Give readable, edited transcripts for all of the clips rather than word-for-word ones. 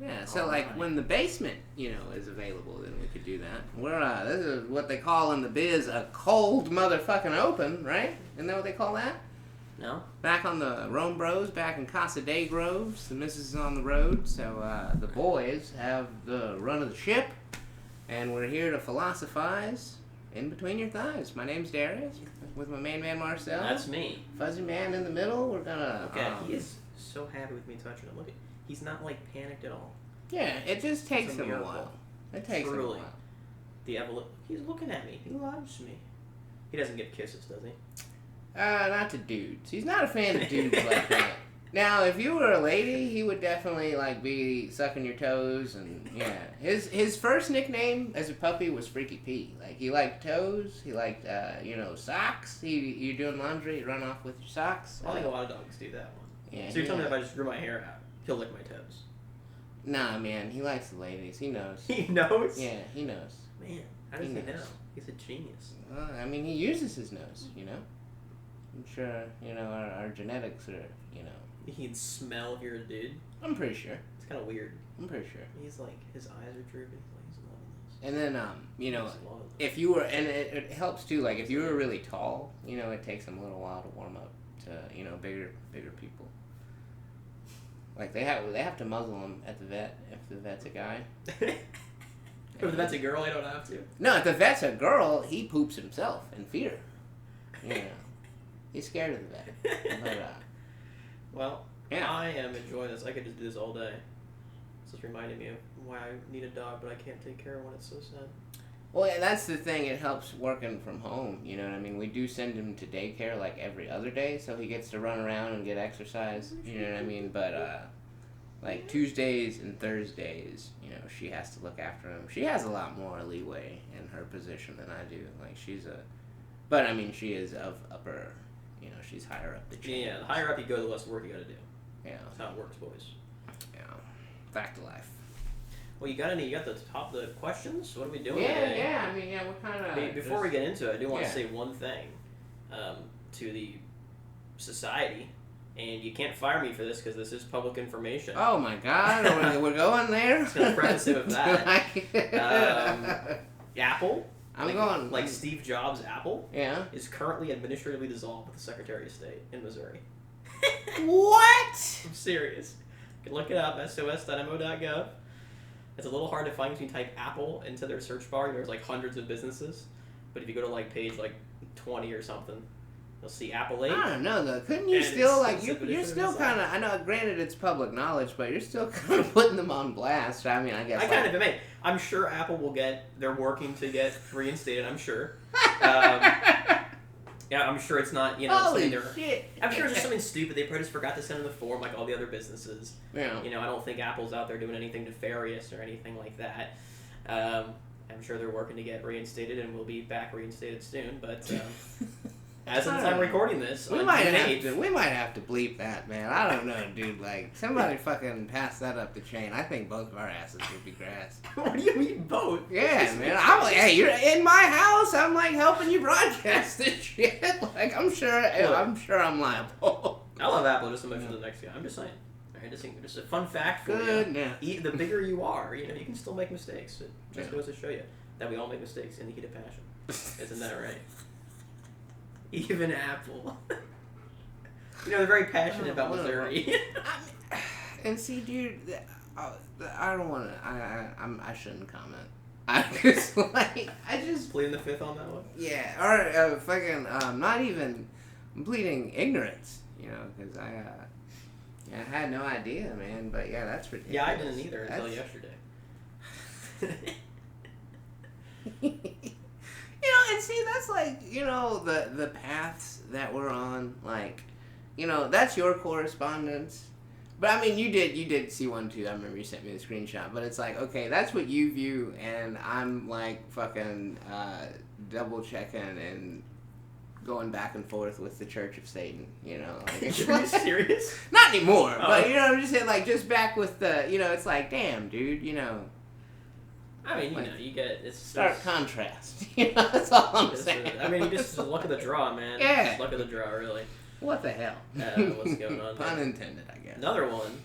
Yeah, so like when the basement, is available, then we could do that. This is what they call in the biz a cold motherfucking open, right? Isn't that what they call that? No. Back on the RomeBros, back in Casa de Groves, the missus is on the road, so the boys have the run of the ship, and we're here to philosophize in between your thighs. My name's Darius, with my main man Marcel. That's me. Fuzzy man in the middle. We're gonna. Look at he is so happy with me touching him. Look at he's not like panicked at all. Yeah, it just takes him a while. It takes him a while. He's looking at me. He loves me. He doesn't give kisses, does he? Not to dudes. He's not a fan of dudes like that. Now, if you were a lady, he would definitely be sucking your toes and yeah. His first nickname as a puppy was Freaky P. Like he liked toes. He liked socks. You're doing laundry, you run off with your socks. I think a lot of dogs do that one. Yeah. So you're telling me if I just grew my hair out, he'll lick my toes? Nah, man. He likes the ladies. He knows. He knows. Yeah, he knows. Man, how does he know? He's a genius. Well, I mean, he uses his nose. I'm sure, our genetics are, He can smell if you're a dude. I'm pretty sure. It's kind of weird. I'm pretty sure. He's like, his eyes are drooping. He's loving this. And then, if you were, and it helps too, like, if you were really tall, it takes them a little while to warm up to, bigger people. Like, they have to muzzle him at the vet if the vet's a guy. If the vet's a girl, I don't have to. No, if the vet's a girl, he poops himself in fear. He's scared of the vet. But, well, yeah. I am enjoying this. I could just do this all day. It's just reminding me of why I need a dog, but I can't take care of one. It's so sad. Well, yeah, that's the thing. It helps working from home. You know what I mean? We do send him to daycare like every other day, so he gets to run around and get exercise. You know what I mean? But like Tuesdays and Thursdays, she has to look after him. She has a lot more leeway in her position than I do. Like but I mean, she is of upper. She's higher up the chain. Yeah, the higher up you go, the less work you got to do. Yeah, that's how it works, boys. Yeah, fact of life. Well, you got the questions? What are we doing today? Yeah, I mean, we're kind of... Before we get into it, I do want to say one thing to the society, and you can't fire me for this because this is public information. Oh my God, we're going there? Just going to preface it with that. Apple, like Steve Jobs' Apple, is currently administratively dissolved with the Secretary of State in Missouri. What? I'm serious. You can look it up, sos.mo.gov. It's a little hard to find if you type Apple into their search bar. There's like hundreds of businesses. But if you go to page 20 or something, you'll see Apple 8. I don't know though. Couldn't you still you're still kind of, I know granted it's public knowledge, but you're still kind of putting them on blast. I mean, I guess. I kind of admit, I'm sure Apple they're working to get reinstated, I'm sure. Yeah, I'm sure it's not, Holy shit. I'm sure it's just something stupid. They probably just forgot to send in the form like all the other businesses. Yeah. I don't think Apple's out there doing anything nefarious or anything like that. I'm sure they're working to get reinstated and will be back reinstated soon, but as of the time recording this, we might have to bleep that, man. I don't know, dude. Like, somebody fucking pass that up the chain. I think both of our asses would be grass. What do you mean both? Yeah, man. I'm like, hey, you're in my house. I'm like helping you broadcast this shit. Like, I'm sure I'm liable. I love Apple just to mention the next guy. I'm just saying. Alright, just a fun fact for you. The bigger you are, you can still make mistakes. It just goes to show you that we all make mistakes in the heat of passion. Isn't that right? Even Apple. They're very passionate about Missouri. And see, dude, I don't want to. I shouldn't comment. I just pleading the fifth on that one. Yeah, or fucking not even. I'm pleading ignorance, because I had no idea, man. But yeah, that's ridiculous. Yeah, I didn't either until yesterday. And see, that's like, the paths that we're on, like, that's your correspondence. But I mean, you did see one too. I remember you sent me the screenshot. But it's like, okay, that's what you view, and I'm like fucking double checking and going back and forth with the Church of Satan. Like, are you serious? Not anymore. But I'm just saying, like, just back with the, it's like, damn, dude, I mean, you get it's stark contrast. That's all I'm saying. I mean, you just luck of the draw, man. Yeah. Just luck of the draw, really. What the hell? What's going on? Pun intended, I guess. Another one.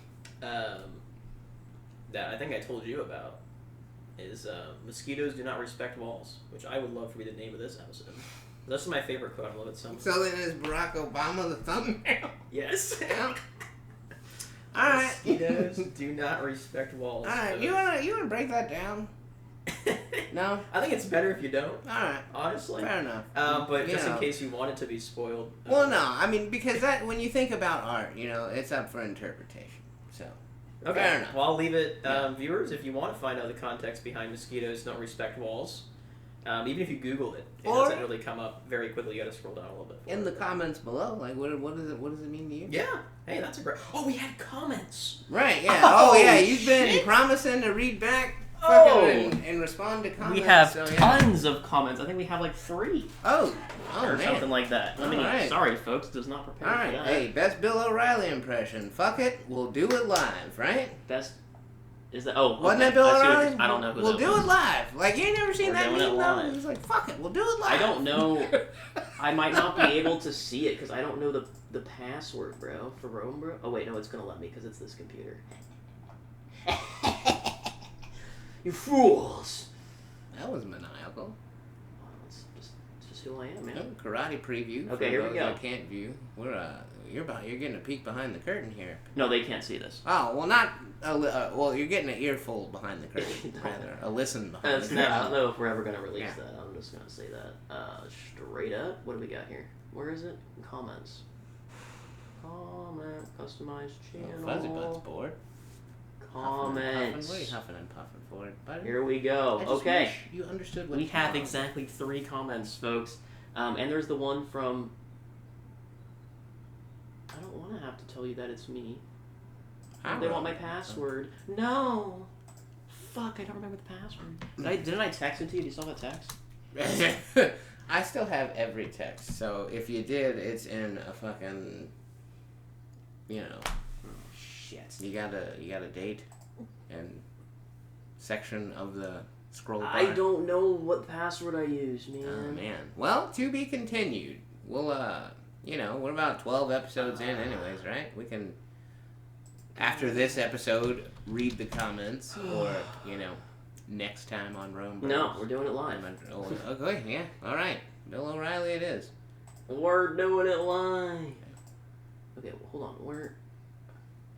that I think I told you about is mosquitoes do not respect walls, which I would love to be the name of this episode. That's my favorite quote. I love it so much. So then is Barack Obama the thumbnail? Yes. Alright. Mosquitoes do not respect walls. Alright, you wanna break that down? No? I think it's better if you don't. Alright. Honestly. Fair enough. But just in case you want it to be spoiled. Well, no. I mean, because that when you think about art, it's up for interpretation. So. Okay. Fair enough. Well, I'll leave it, viewers, if you want to find out the context behind mosquitoes don't respect walls. Even if you Google it, it doesn't really come up very quickly. You got to scroll down a little bit. In the comments below, like, what does it mean to you? Yeah. Hey, that's a great. Oh, we had comments. Right. Yeah. Oh yeah. You've been promising to read back. And respond to comments. We have tons of comments. I think we have like 3. Oh or man. something like that. Sorry, folks, does not prepare for that. Hey, best Bill O'Reilly impression. Fuck it, we'll do it live, right? Best. Is that? Oh, wasn't that Bill O'Reilly? I don't know who we'll that do was. It live. Like you ain't never seen that meme though? He's like, fuck it, we'll do it live. I don't know. I might not be able to see it because I don't know the password, bro, for RomeBros. Oh wait, no, it's gonna let me because it's this computer. You fools! That was maniacal. Well, it's just who I am, man. Oh, karate preview. Okay, here we go. I can't view. You're getting a peek behind the curtain here. No, they can't see this. Oh well, not. Well, you're getting an earful behind the curtain, rather a listen behind the curtain. I don't know if we're ever gonna release that. I'm just gonna say that straight up. What do we got here? Where is it? Comments. Comment. Customized channel. Fuzzy Butt's bored. Comments. What are you huffing and puffing for, buddy? Here we go. I just wish you understood what we have exactly 3 comments, folks. And there's the one from. I don't want to have to tell you that it's me. They want my password. No. Fuck! I don't remember the password. Didn't I text it to you? Do you still have that text? I still have every text. So if you did, it's in a fucking. Shit. You got a date and section of the scroll bar. I don't know what password I use, man. Oh man. Well, to be continued. We'll we're about 12 episodes in anyways, right? We can after this episode read the comments or, next time on RomeBros. No, we're doing it live. Okay, yeah. All right. Bill O'Reilly it is. We're doing it live. Okay, well, hold on.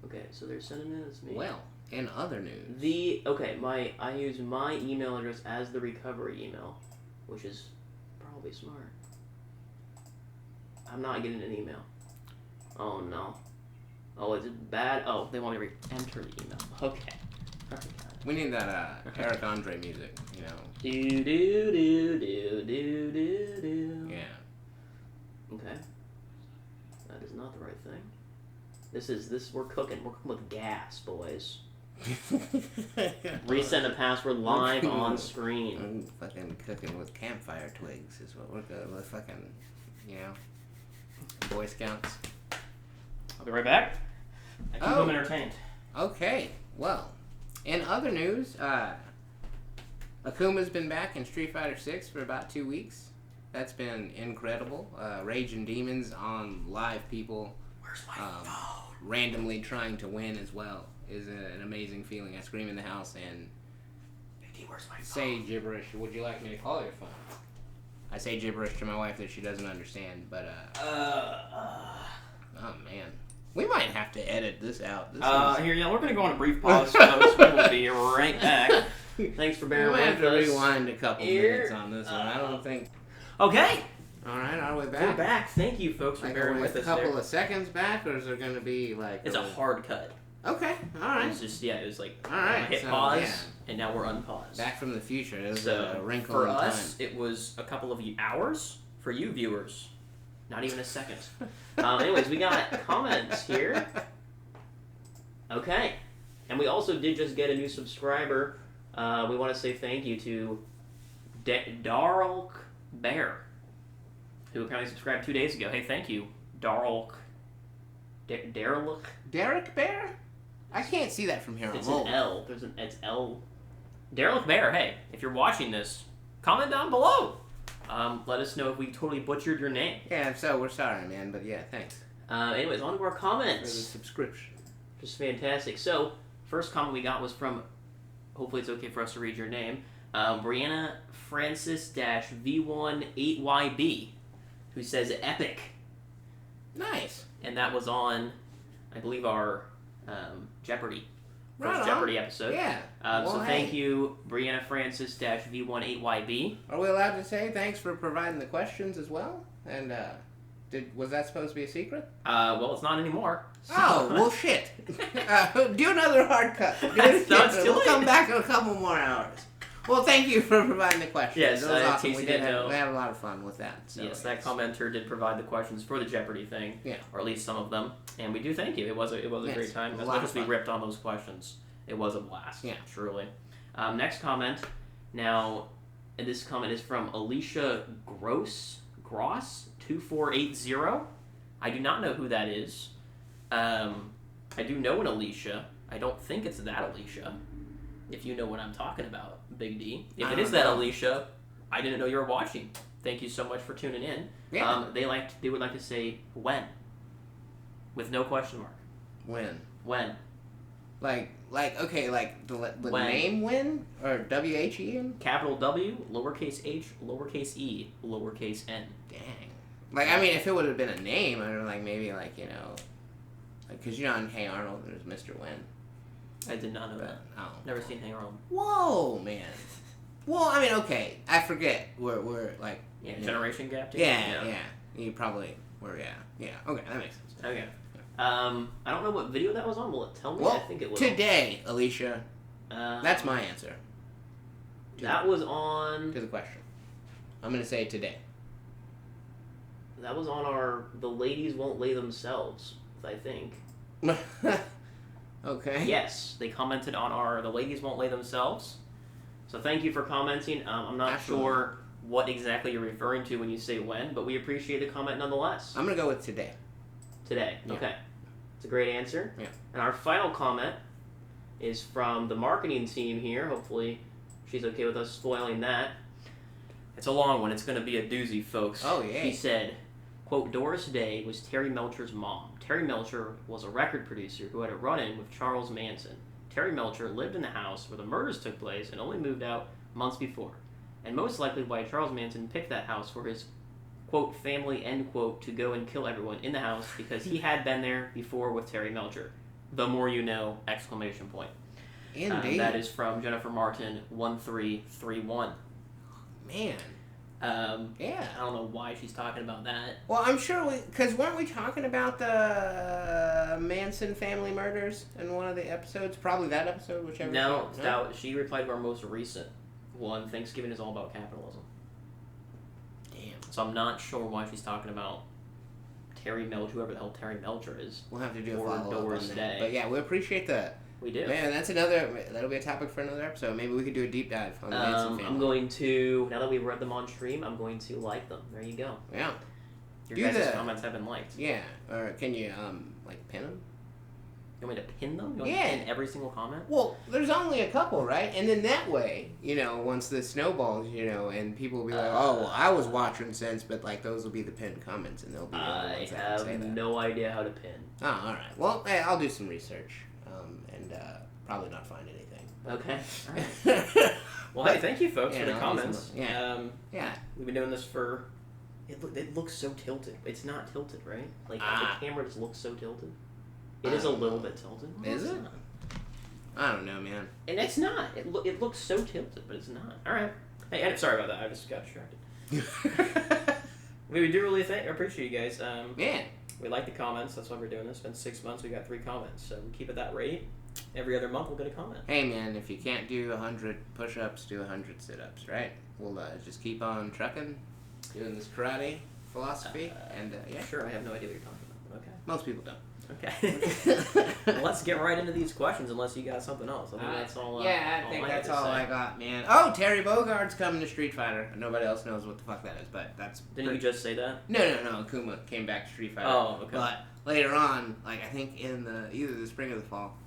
Okay, so they're sending it as me. Well, in other news. I use my email address as the recovery email, which is probably smart. I'm not getting an email. Oh no. Oh, is it bad? Oh, they want me to enter the email. Okay. We need that Eric Andre music, Do do do do do do do. Yeah. Okay. That is not the right thing. We're cooking with gas, boys. Resend a password live on screen. I'm fucking cooking with campfire twigs is what we're doing. We're fucking, Boy Scouts. I'll be right back. I keep them entertained. Okay, well, in other news, Akuma's been back in Street Fighter 6 for about 2 weeks. That's been incredible. Raging Demons on live people. Where's my phone? Randomly trying to win as well is an amazing feeling. I scream in the house and where's my phone? Say gibberish. Would you like me to call your phone? I say gibberish to my wife that she doesn't understand, but oh man, we might have to edit this out. We're gonna go on a brief pause, folks. We'll be right back. Thanks for bearing with us. We might have to rewind a couple minutes on this one. I don't think. Okay. All right, are we back? We're back. Thank you, folks, for bearing with us. A couple of seconds back, or is there going to be like? It's a hard cut. Okay, all right. It's just it was like all right. Hit pause, and now we're unpaused. Back from the future. It was a wrinkle for in us, time. it was a couple of hours. For you viewers, not even a second. Anyways, we got comments here. Okay, and we also did just get a new subscriber. We want to say thank you to Darl Bear, who apparently subscribed 2 days ago. Hey, thank you, Darl. Derek Bear? I can't see that from here. It's an L. It's L. Derek Bear. Hey, if you're watching this, comment down below. Let us know if we totally butchered your name. Yeah, if so, we're sorry, man. But yeah, thanks. Anyways, on to our comments. For the subscription. Just fantastic. So, First comment we got was from, hopefully it's okay for us to read your name, Brianna Francis-V18YB, who says epic. Nice. And that was on, I believe, our Jeopardy. First Jeopardy episode. Yeah. So thank you, Brianna Francis-V18YB. Are we allowed to say thanks for providing the questions as well? And was that supposed to be a secret? Well, it's not anymore. So. Oh, well, shit. Do another hard cut. We'll come back in a couple more hours. Well, thank you for providing the questions. Yes, it was awesome. we had a lot of fun with that. So yes, that commenter did provide the questions for the Jeopardy thing, or at least some of them, and we do thank you. It was a great time. As much as we ripped on those questions, it was a blast. Yeah, truly. Next comment. Now, this comment is from Alicia Gross 2480. I do not know who that is. I do know an Alicia. I don't think it's that Alicia. If you know what I'm talking about, Big D. If it is that Alicia, I didn't know you were watching. Thank you so much for tuning in. Yeah. They would like to say when, with no question mark. When. Like the name when or WHEN? Capital W, lowercase h, lowercase e, lowercase n. Dang. Like I mean, if it would have been a name, I don't know, like maybe like because on Hey Arnold there's Mr. Wen. I did not know that. Oh. Never seen Hey Arnold. Whoa, man. Well, I mean, okay. I forget. We're like... generation gap? Yeah. You probably were, yeah. Okay, that makes sense. Okay. I don't know what video that was on. Will it tell me? Well, I think it will. Today, Alicia. That's my answer. That was on... To the question. I'm going to say today. That was on our The Ladies Won't Lay Themselves, I think. Okay. Yes, they commented on our The Ladies Won't Lay Themselves. So thank you for commenting. I'm not sure what exactly you're referring to when you say when, but we appreciate the comment nonetheless. I'm going to go with today. Today. Yeah. Okay. It's a great answer. Yeah. And our final comment is from the marketing team here. Hopefully she's okay with us spoiling that. It's a long one. It's going to be a doozy, folks. Oh, yeah. She said, quote, Doris Day was Terry Melcher's mom. Terry Melcher was a record producer who had a run-in with Charles Manson. Terry Melcher lived in the house where the murders took place and only moved out months before. And most likely why Charles Manson picked that house for his, quote, family, end quote, to go and kill everyone in the house because he had been there before with Terry Melcher. The more you know, exclamation point. Indeed. That is from Jennifer Martin, 1331. Man. Yeah. I don't know why she's talking about that. Well, I'm sure because weren't we talking about the Manson family murders in one of the episodes? Probably that episode, whichever. No, she replied to our most recent one. Thanksgiving is all about capitalism. Damn. So I'm not sure why she's talking about Terry Melcher, whoever the hell Terry Melcher is. We'll have to do a follow-up on that. Day. But yeah, we appreciate that. We do. Man, that'll be a topic for another episode. Maybe we could do a deep dive on the Manson family. I'm going to, now that we've read them on stream, I'm going to like them. There you go. Yeah. Your guys' comments have been liked. Yeah. Or can you, pin them? You want me to pin them? You want me to pin every single comment? Well, there's only a couple, right? And then that way, once this snowballs, and people will be like, oh, well, I was watching since, but, those will be the pinned comments, and they'll be the ones that say that. I have no idea how to pin. Oh, all right. Well, hey, I'll do some research, and probably not find anything. Okay. All right. Well, hey, thank you, folks, for the comments. Yeah. We've been doing this for... It looks so tilted. It's not tilted, right? The camera just looks so tilted. It is a little bit tilted. Is it? I don't know, man. And it's not. It looks so tilted, but it's not. All right. Hey, sorry about that. I just got distracted. We do really appreciate you guys. Yeah. We like the comments. That's why we're doing this. It's been 6 months. We got 3 comments. So we keep it that rate. Every other month we'll get a comment. Hey, man, if you can't do 100 push-ups, do 100 sit-ups, right? We'll just keep on trucking, doing this karate philosophy, and yeah. Sure, I have no idea what you're talking about. Okay. Most people don't. Okay. Well, let's get right into these questions unless you got something else. I think that's all. I think that's all I got, man. Oh, Terry Bogard's coming to Street Fighter. Nobody else knows what the fuck that is, but that's... Didn't you just say that? No. Kuma came back to Street Fighter. Oh, okay. But later on, I think in either the spring or the fall,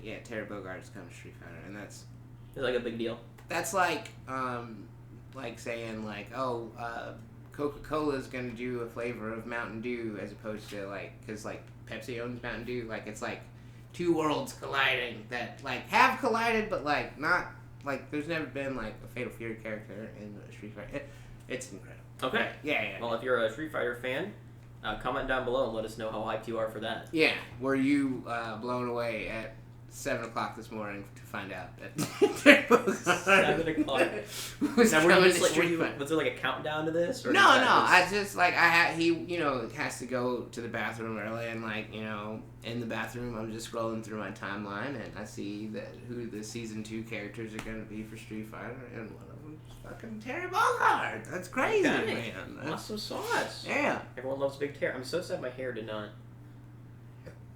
yeah, Terry Bogard's coming to Street Fighter, and that's... It's a big deal. That's like saying, Coca-Cola's gonna do a flavor of Mountain Dew as opposed to, because, Pepsi owns Mountain Dew. It's like two worlds colliding that like have collided, but like not like there's never been like a Fatal Fury character in Street Fighter. It's incredible. Okay. Yeah. Well, if you're a Street Fighter fan, comment down below and let us know how hyped you are for that. Yeah. Were you blown away at 7 o'clock this morning to find out that 7 o'clock. was now, coming to was Street Fighter? there like a countdown to this? Or No. I just like he has to go to the bathroom early, and like in the bathroom I'm just scrolling through my timeline and I see that who the season 2 characters are going to be for Street Fighter, and one of them is fucking Terry Bogard. That's crazy, man. Awesome sauce. Yeah. Everyone loves Big Terry. I'm so sad my hair did not.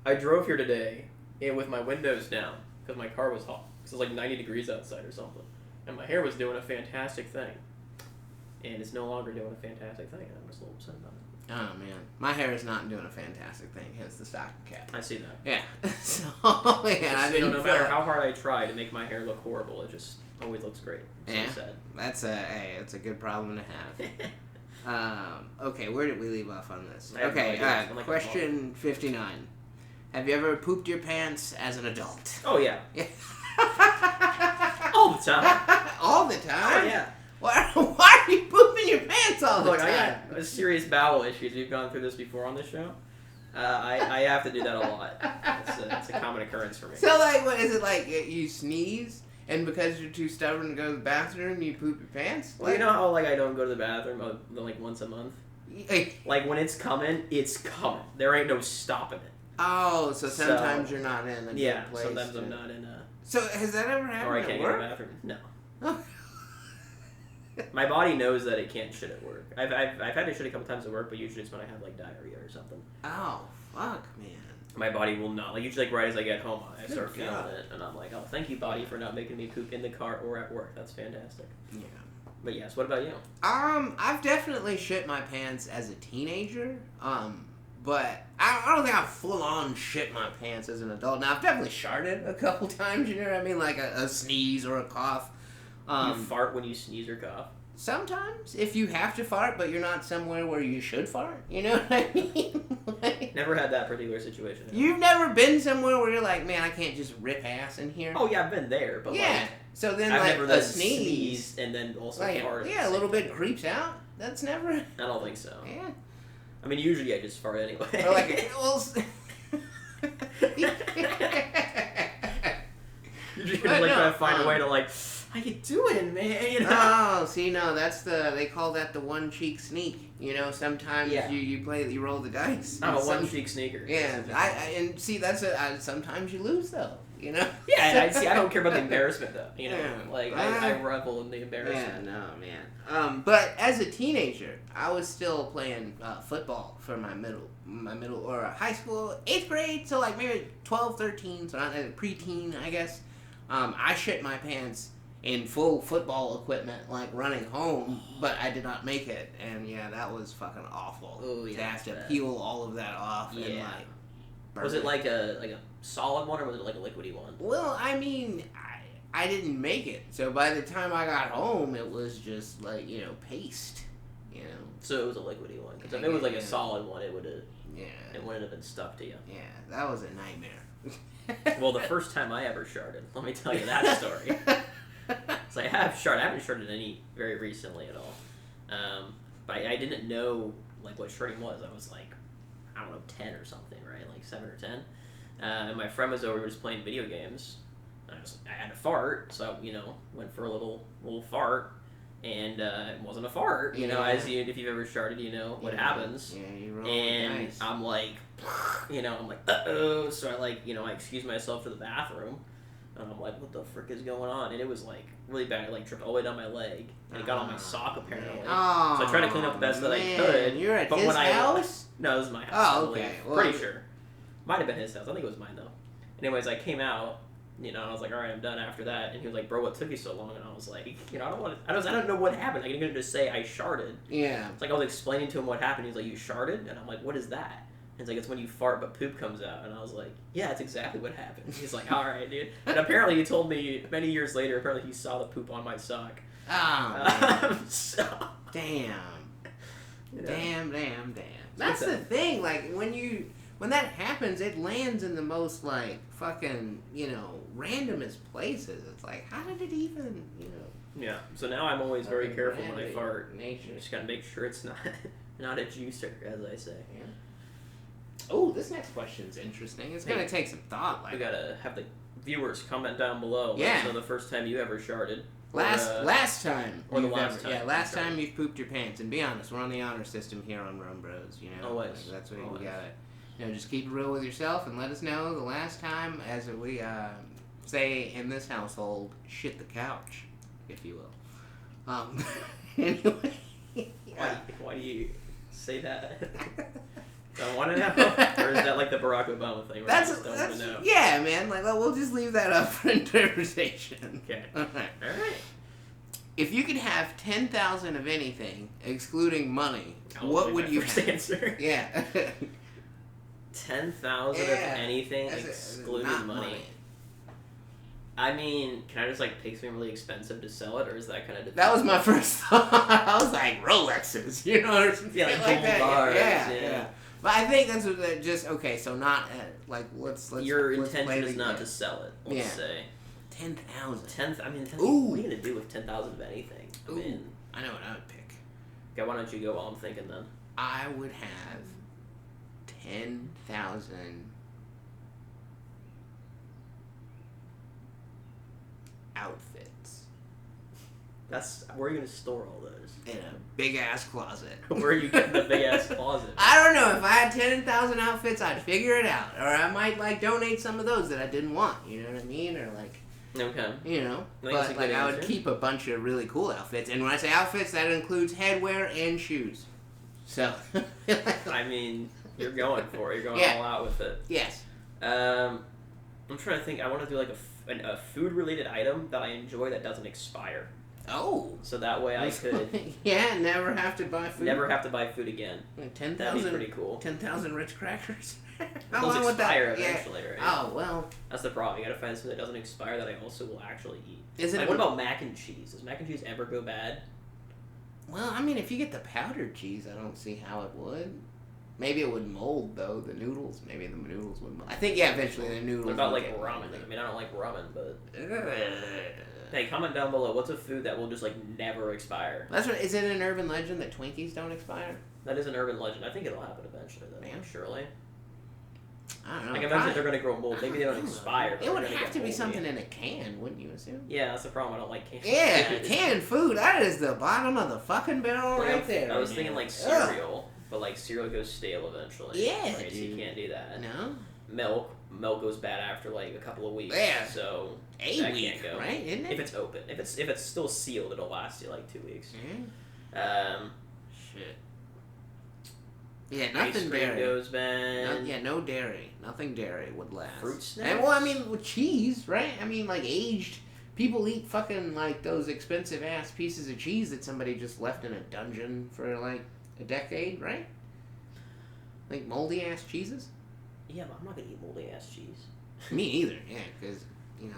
I drove here today. With my windows down, because my car was hot. Because it was like 90 degrees outside or something. And my hair was doing a fantastic thing. And it's no longer doing a fantastic thing. And I'm just a little upset about it. Oh, man. My hair is not doing a fantastic thing. Hence the stocking cap. I see that. Yeah. So, yeah, I didn't no matter how hard I try to make my hair look horrible, it just always looks great. It's so sad. That's a good problem to have. Okay, where did we leave off on this? Okay, question 59. Have you ever pooped your pants as an adult? Oh, yeah. All the time. All the time? Oh, yeah. Why are you pooping your pants all the time? I got serious bowel issues. We've gone through this before on this show. I have to do that a lot. It's a common occurrence for me. So, like, what is it like? You sneeze, and because you're too stubborn to go to the bathroom, you poop your pants? Well, you know how, like, I don't go to the bathroom, like, once a month? Like, when it's coming, it's coming. There ain't no stopping it. Oh, so sometimes you're not in a good place. Sometimes I'm not in a... So, has that ever happened or I can't at work? Get to the bathroom. No. My body knows that it can't shit at work. I've had to shit a couple times at work, but usually it's when I have, like, diarrhea or something. Oh, fuck, man. My body will not. Like, usually, like, right as I get home, I start feeling it, and I'm like, oh, thank you, body, for not making me poop in the car or at work. That's fantastic. Yeah. But yes, what about you? I've definitely shit my pants as a teenager. But I don't think I've full-on shit my pants as an adult. Now, I've definitely sharted a couple times, you know what I mean? Like a sneeze or a cough. You fart when you sneeze or cough? Sometimes, if you have to fart, but you're not somewhere where you should fart. You know what I mean? Like, never had that particular situation. You've never been somewhere where you're like, man, I can't just rip ass in here? Oh, yeah, I've been there, but yeah. So then, I've like, never a sneeze and then also like, farted. Yeah, a little bit creeps out. That's never... I don't think so. Yeah. I mean, usually I just fart anyway. Or like a... Well, You're just gonna, like, try to find a way to, like... How you doing, man? You know? Oh, see, no, that's they call that the one cheek sneak. You know, sometimes you roll the dice. I'm a one cheek sneaker. Yeah, and see, that's sometimes you lose though. You know. Yeah, and I don't care about the embarrassment though. You know, yeah. like I revel in the embarrassment. Yeah, no, man. But as a teenager, I was still playing football for my middle or high school, 8th grade, so like maybe 12, 13, so not preteen, I guess. I shit my pants in full football equipment, like running home, but I did not make it, and yeah, that was fucking awful. Oh yeah, to have to peel all of that off and like. Was it like a solid one, or was it like a liquidy one? Well, I mean, I didn't make it, so by the time I got home, it was just like paste, you know. So it was a liquidy one, because if it was like a solid one, it would have. Yeah. It wouldn't have been stuck to you. Yeah, that was a nightmare. Well, the first time I ever sharded, let me tell you that story. So I haven't sharded any very recently at all. But I didn't know like what sharding was. I was like, I don't know, 10 or something, right? Like 7 or 10. And my friend was over, we were just playing video games. I had a fart, so went for a little fart, and it wasn't a fart. You know, if you've ever sharded, you know what happens. Yeah, you roll and the dice. I'm like, uh-oh. So I I excuse myself to the bathroom. And I'm like, what the frick is going on? And it was like really bad. I like tripped all the way down my leg, and it got on my sock apparently. Oh, so I tried to clean up the best that I could. You're at his house? No, this is my house. Oh, okay. Pretty sure. Might have been his house. I think it was mine though. Anyways, I came out, and I was like, all right, I'm done after that. And he was like, bro, what took you so long? And I was like, I don't know what happened. I didn't just say I sharded. Yeah. It's like I was explaining to him what happened. He's like, you sharded? And I'm like, what is that? And he's like, it's when you fart but poop comes out. And I was like, yeah, that's exactly what happened. He's like, all right, dude. And apparently he told me many years later, apparently he saw the poop on my sock. Oh, so, damn. You know. Damn. That's the thing. Like, when when that happens, it lands in the most, like, fucking, randomest places. It's like, how did it even, Yeah, so now I'm always very careful when I fart. Nature. Just gotta make sure it's not a juicer, as I say. Yeah. Oh, this next question's interesting. It's gonna take some thought. We gotta have the viewers comment down below. Yeah. So the first time you ever sharted. Last time. Or the last time. Yeah, last time you've pooped your pants. And be honest, we're on the honor system here on RomeBros, Always. Like, that's what we gotta, just keep it real with yourself and let us know the last time, as we say in this household, shit the couch, if you will. Anyway. Yeah. Why do you say that? Don't want to know? Or is that like the Barack Obama thing? That's don't want to know? Yeah, man. Like, we'll just leave that up for interpretation. Okay. All right. If you could have 10,000 of anything, excluding money, what would you have? Answer. Yeah. 10,000 of anything, excluding money. I mean, can I just take something really expensive to sell it, or is that kind of? That was my first thought. I was like Rolexes, or something like that. Bars, yeah. But I think that's what just okay. So not let's. Your let's intention is not to sell it. Let's say 10,000. I mean, 10,000. Ooh. What are you gonna do with 10,000 of anything? I mean, I know what I would pick. Okay, why don't you go while I'm thinking then? I would have 10,000 outfits. That's where are you gonna store all those? In a big ass closet. Where are you getting the big ass closet? I don't know. If I had 10,000 outfits, I'd figure it out. Or I might donate some of those that I didn't want. You know what I mean? Or Okay. But I would keep a bunch of really cool outfits. And when I say outfits, that includes headwear and shoes. So. I mean, you're going for it. You're going all out with it. Yes. I'm trying to think. I want to do a food related item that I enjoy that doesn't expire. Oh. So that way I could. Never have to buy food. Never have to buy food again. 10,000. That'd be pretty cool. 10,000 Ritz crackers. How long would that eventually, right? Oh, well. That's the problem. You gotta find something that doesn't expire that I also will actually eat. Is it what about mac and cheese? Does mac and cheese ever go bad? Well, I mean, if you get the powdered cheese, I don't see how it would. Maybe it would mold, though. The noodles. Maybe the noodles would mold. I think, eventually the noodles What about, would ramen? I mean, I don't like ramen, but... Hey, comment down below. What's a food that will just, never expire? That's what... Is it an urban legend that Twinkies don't expire? That is an urban legend. I think it'll happen eventually, though. Man. Surely. I don't know. Eventually they're going to grow mold. Maybe they don't expire. It would have to be something in a can, wouldn't you assume? Yeah, that's the problem. I don't like canned food. Yeah, canned food. That is the bottom of the fucking barrel right there. I was thinking, cereal. But, cereal goes stale eventually. Yeah, right? So you can't do that. No. Milk goes bad after, a couple of weeks. Yeah. So... A week, can't go. Right? Isn't it? If it's open. If it's still sealed, it'll last you 2 weeks. Shit. Yeah, nothing dairy goes bad. No dairy. Nothing dairy would last. Fruit snacks. And I mean, with cheese, right? I mean, aged. People eat fucking those expensive ass pieces of cheese that somebody just left in a dungeon for a decade, right? Moldy ass cheeses. Yeah, but I'm not gonna eat moldy ass cheese. Me either. Yeah, because.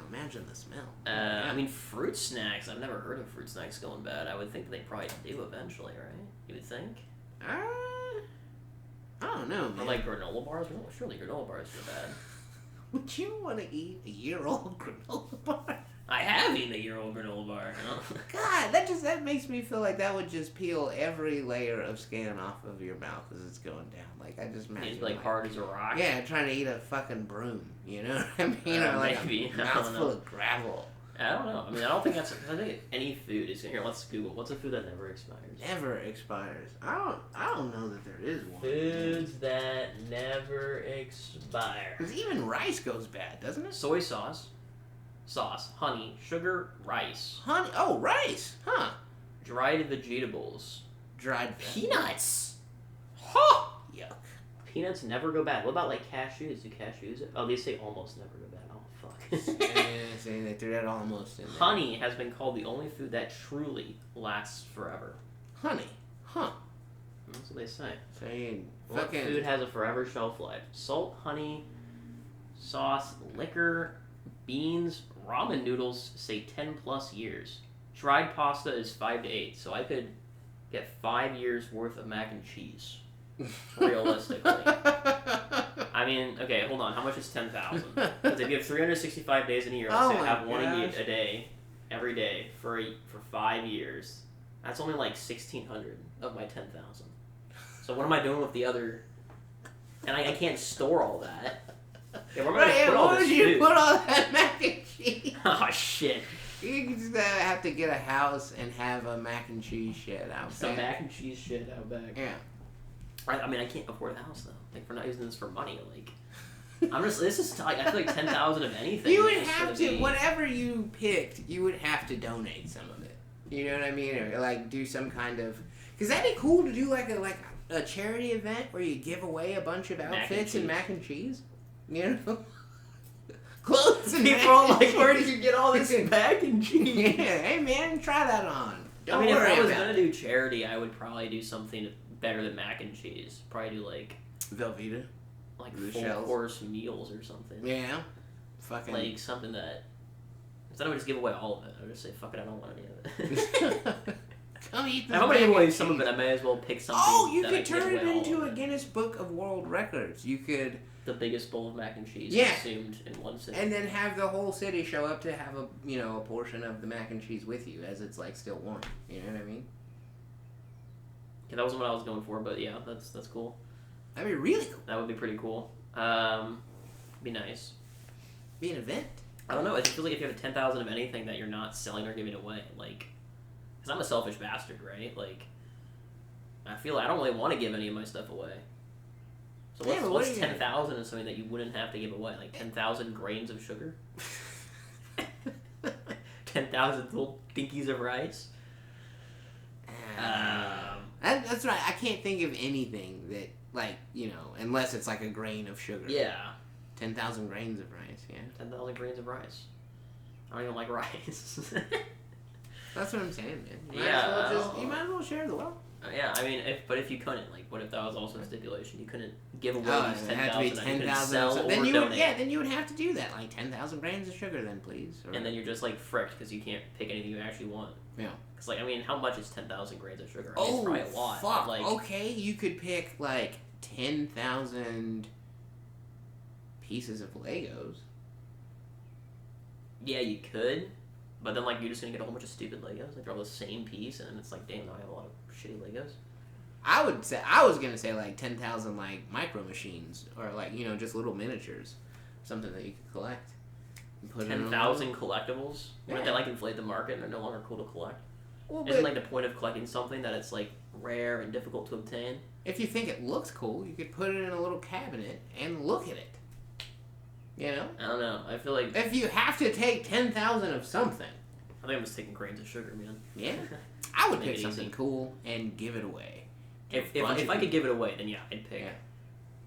Imagine the smell. I mean, fruit snacks. I've never heard of fruit snacks going bad. I would think they probably do eventually, right? You would think? I don't know, man. Or granola bars? No, surely granola bars are bad. Would you want to eat a year-old granola bar? I have eaten a year-old granola bar. God, that makes me feel like that would just peel every layer of skin off of your mouth as it's going down. I just imagine. It's hard as a rock. Yeah, trying to eat a fucking broom. You know what I mean? Or maybe. A mouthful of gravel. I don't know. I mean, I don't think that's. I think any food is here. Let's Google. What's a food that never expires? Never expires. I don't know that there is one. Foods that never expire. Because even rice goes bad, doesn't it? Soy sauce, honey, sugar, rice. Honey? Oh, rice. Huh? Dried vegetables. Dried peanuts. Huh. Yuck. Peanuts never go bad. What about cashews? Do cashews? Oh, they say almost never go bad. Oh, fuck. Yeah, see, they threw that almost in there. Honey has been called the only food that truly lasts forever. Honey? Huh. That's what they say. What food has a forever shelf life? Salt, honey, sauce, liquor, beans, ramen noodles say 10 plus years. Dried pasta is 5 to 8, so I could get 5 years worth of mac and cheese. Realistically. I mean, okay, hold on. How much is 10,000? Because if you have 365 days in a year, let's say have one a day, every day, for 5 years, that's only like 1,600 of my 10,000. So what am I doing with the other... And I can't store all that. Yeah, where am I put all this food? You put all that mac and cheese? Oh, shit. You just have to get a house and have a mac and cheese shed out back. Some mac and cheese shed out back. Yeah. I mean, I can't afford a house, though. Like, we're not using this for money. Like, I feel like 10,000 of anything. You would have to, whatever you picked, you would have to donate some of it. You know what I mean? Or, like, do some kind of... Because that'd be cool to do, like a charity event where you give away a bunch of outfits and mac and cheese. You know? Clothes and people are like, where did you get all this mac and cheese? Yeah, hey man, try that on. Don't worry. If I was gonna do charity, I would probably do something better than mac and cheese. Probably do like Velveeta, like full course meals or something. Yeah, fucking like something that instead I would just give away all of it. I would just say, fuck it, I don't want any of it. Come eat this. I'm gonna give away some of it. I may as well pick something. Oh, you could turn it into a Guinness Book of World Records. You could. The biggest bowl of mac and cheese consumed in one sitting. And then have the whole city show up to have a portion of the mac and cheese with you as it's like still warm. You know what I mean? Yeah, that wasn't what I was going for, but yeah, that's cool. That'd be really cool. That would be pretty cool. Be nice. Be an event. I don't know. It feels like if you have 10,000 of anything that you're not selling or giving away, like, because I'm a selfish bastard, right? Like, I feel I don't really want to give any of my stuff away. So what's 10,000 is something that you wouldn't have to give away? Like 10,000 grains of sugar? 10,000 little dinkies of rice? That's right. I can't think of anything that, like, unless it's like a grain of sugar. Yeah. 10,000 grains of rice, yeah. 10,000 grains of rice. I don't even like rice. That's what I'm saying, man. You might as well share the wealth. Yeah, I mean, if you couldn't, like, what if that was also a stipulation? You couldn't give away these 10,000 and you couldn't sell or donate. Then you would have to do that, like 10,000 grains of sugar then, please. Or... And then you're just, like, fricked because you can't pick anything you actually want. Yeah. Because, like, I mean, how much is 10,000 grains of sugar? I mean, it's probably a lot. Fuck. Like, okay, you could pick, like, 10,000 pieces of Legos. Yeah, you could. But then, like, you're just going to get a whole bunch of stupid Legos. Like, they're all the same piece, and it's like, damn, now I have a lot of shitty Legos. I was going to say, like, 10,000, like, micro machines. Or, like, just little miniatures. Something that you could collect. 10,000 collectibles? Yeah. Wouldn't they, like, inflate the market and they're no longer cool to collect? Well, isn't, like, the point of collecting something that it's, like, rare and difficult to obtain? If you think it looks cool, you could put it in a little cabinet and look at it. You know? I don't know. I feel like... If you have to take 10,000 of something... I think I'm just taking grains of sugar, man. Yeah? I would pick something cool and give it away. If I could give it away, then yeah, I'd pick... Yeah.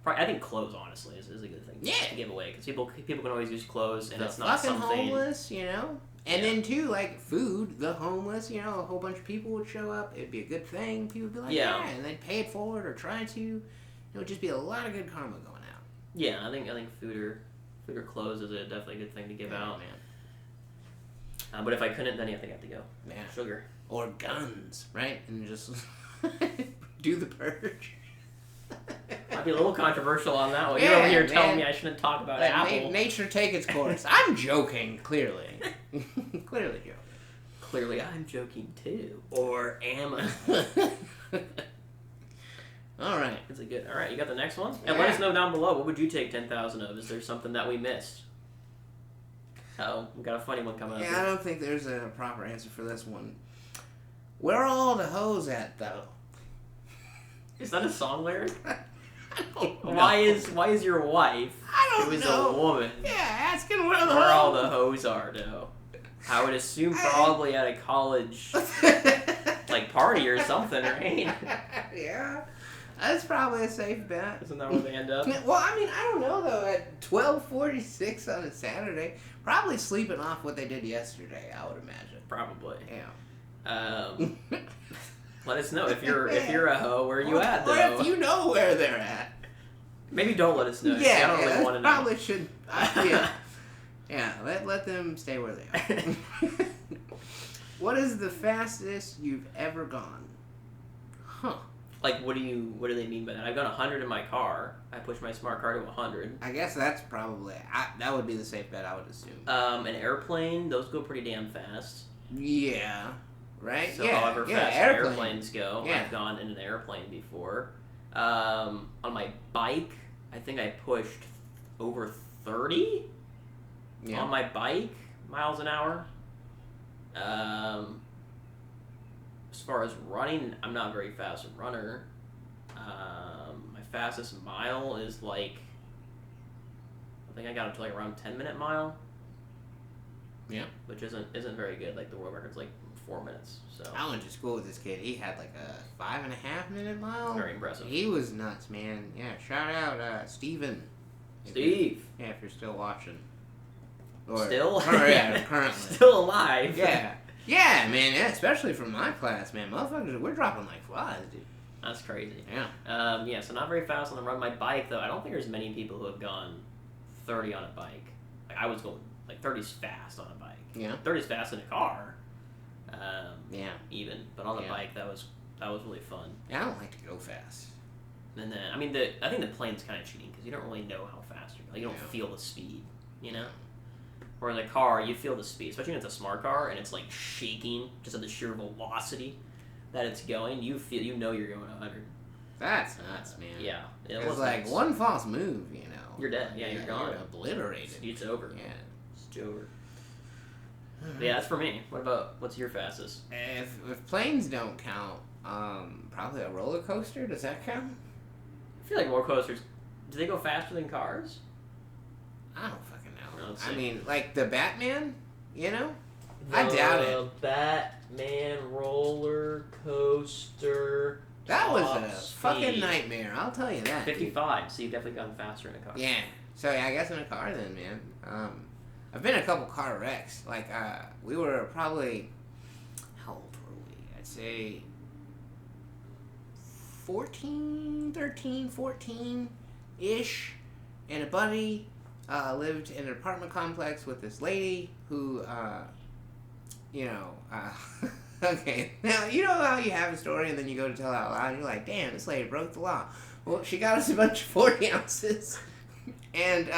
Probably, I think clothes, honestly, is a good thing to give away. Because people can always use clothes, and it's not something... fucking homeless, And then, too, like, food, the homeless, a whole bunch of people would show up. It'd be a good thing. People would be like, yeah, and they'd pay it forward or try to. It would just be a lot of good karma going out. Yeah, I think food or clothes is definitely a good thing to give out. Man. But if I couldn't, then I think I have to go. Yeah. Sugar. Or guns, right? And just do the purge. I'd be a little controversial on that one. You're over here telling me I shouldn't talk about Apple. Nature take its course. I'm joking, clearly. Clearly joking. Clearly I'm joking too. Or am I? Alright. It's a good... Alright, you got the next one? And let us know down below, what would you take 10,000 of? Is there something that we missed? Uh-oh, we got a funny one coming up. Yeah, I don't think there's a proper answer for this one. Where are all the hoes at, though? Is that a song lyric? I don't know. Why is your wife, who is a woman, asking where all the hoes are, though? I would assume probably at a college, like, party or something, right? Yeah. That's probably a safe bet. Isn't that where they end up? Well, I mean, I don't know, though. At 12:46 on a Saturday, probably sleeping off what they did yesterday, I would imagine. Probably. Yeah. Let us know if you're a hoe. Where are you at, though? Or if you know where they're at. Maybe don't let us know. Yeah, I don't really want to know. Probably should. Yeah. Let them stay where they are. What is the fastest you've ever gone? Huh. Like, what do they mean by that? I've gone 100 in my car. I pushed my smart car to 100. I guess that's probably that would be the safe bet, I would assume. An airplane, those go pretty damn fast. Yeah. Right? So however fast airplanes go, I've gone in an airplane before. On my bike, I think I pushed over 30 on my bike, miles an hour. As far as running, I'm not a very fast runner. My fastest mile is like, I think I got up to like around 10-minute mile. Yeah. Which isn't very good. Like the world record's like 4 minutes. So I went to school with this kid. He had like a 5.5-minute mile. Very impressive. He was nuts, man. Yeah, shout out Steven. Steve. Yeah, if you're still watching. Still? Currently. Still alive. Yeah. Yeah, man. Yeah, especially from my class, man. Motherfuckers, we're dropping like flies, dude. That's crazy. Yeah. So not very fast on the run. My bike, though, I don't think there's many people who have gone 30 on a bike. Like, I was going, like, 30's fast on a bike. Yeah. 30's fast in a car. Yeah. Even. But on the bike, that was really fun. Yeah, I don't like to go fast. And then, I mean, I think the plane's kind of cheating because you don't really know how fast you're going. You don't feel the speed, you know? Or in the car, you feel the speed, especially when it's a smart car and it's like shaking just at the sheer velocity that it's going. You know you're going 100. That's nuts, man. Yeah, it's like one false move, you know. You're dead. Yeah, you're gone. You're obliterated. It's over. Yeah, it's over. Yeah, that's for me. What's your fastest? If planes don't count, probably a roller coaster. Does that count? I feel like roller coasters. Do they go faster than cars? I don't fucking know. I mean, like the Batman, you know? I doubt it. Batman roller coaster. That was a fucking nightmare, I'll tell you that. 55, so you've definitely gone faster in a car. Yeah. So, yeah, I guess in a car then, man. I've been in a couple car wrecks. Like, we were probably, how old were we? I'd say 14-ish. And a buddy lived in an apartment complex with this lady who, okay, now, you know how you have a story and then you go to tell it out loud and you're like, damn, this lady broke the law. Well, she got us a bunch of 40 ounces. And,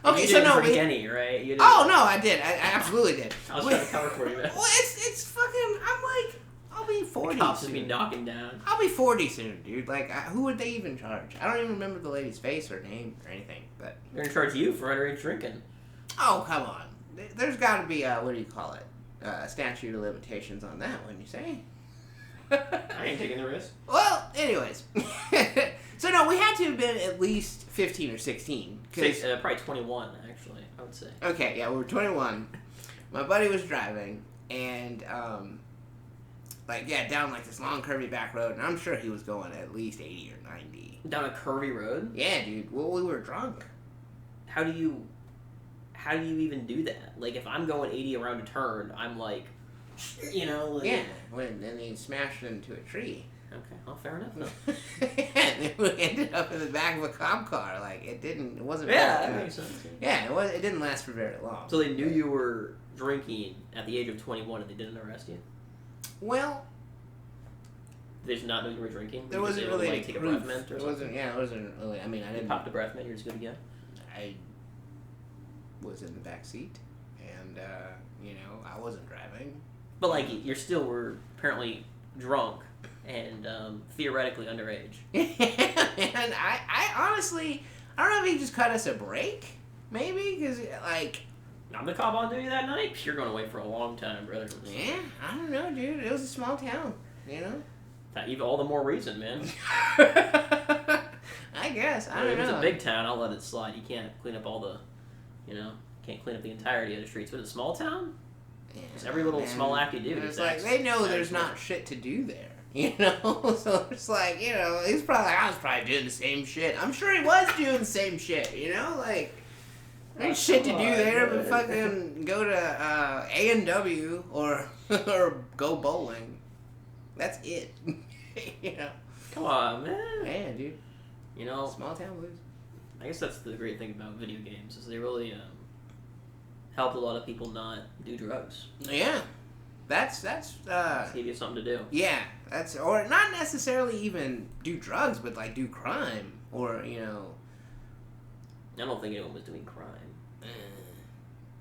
okay, you didn't drink any, right? You didn't... Oh, no, I did. I absolutely did. I was trying to cover for you, man. Well, it's fucking, I'm like, I'll be 40 the cops soon. would be knocking down. I'll be 40 soon, dude. Like, who would they even charge? I don't even remember the lady's face or name or anything, but... They're gonna charge you for underage drinking. Oh, come on. There's gotta be, what do you call it? Statute of limitations on that, wouldn't you say? I ain't taking the risk. Well, anyways. So, no, we had to have been at least 15 or 16. Probably 21, actually, I would say. Okay, yeah, we were 21. My buddy was driving, and, down, like, this long, curvy back road, and I'm sure he was going at least 80 or 90. Down a curvy road? Yeah, dude. Well, we were drunk. How do you even do that? Like, if I'm going 80 around a turn, I'm like, you know? Like... Yeah, then he smashed into a tree. Okay, well, fair enough, though. And then we ended up in the back of a cop car. Like, it wasn't... Yeah, that makes sense. Yeah, it didn't last for very long. So they knew you were drinking at the age of 21 and they didn't arrest you? Well... They just not know you were drinking? There wasn't really like, take a breath mint or something? It wasn't really... I mean, I didn't... You popped a breath mint, you're just good to go? I was in the back seat, and, I wasn't driving. But, like, you still were apparently drunk and theoretically underage. And I honestly, I don't know if he just cut us a break, maybe, because, like... I'm the cop on duty that night? You're going away for a long time, brother. Yeah, I don't know, dude. It was a small town, you know? Even all the more reason, man. I guess. I don't know. If it's a big town, I'll let it slide. You can't clean up all the, can't clean up the entirety of the streets. But a small town? Yeah, every little small act you do. It's like, they know there's not shit to do there. You know? So it's like, he's probably like, I was probably doing the same shit. I'm sure he was doing the same shit, you know? Like, there's shit to do there, but fucking go to A&W or go bowling. That's it. Come on, man. Yeah, dude. Small town blues. I guess that's the great thing about video games is they really helped a lot of people not do drugs. Yeah. That's give you something to do. Yeah, That's or not necessarily even do drugs, but like do crime or I don't think anyone was doing crime.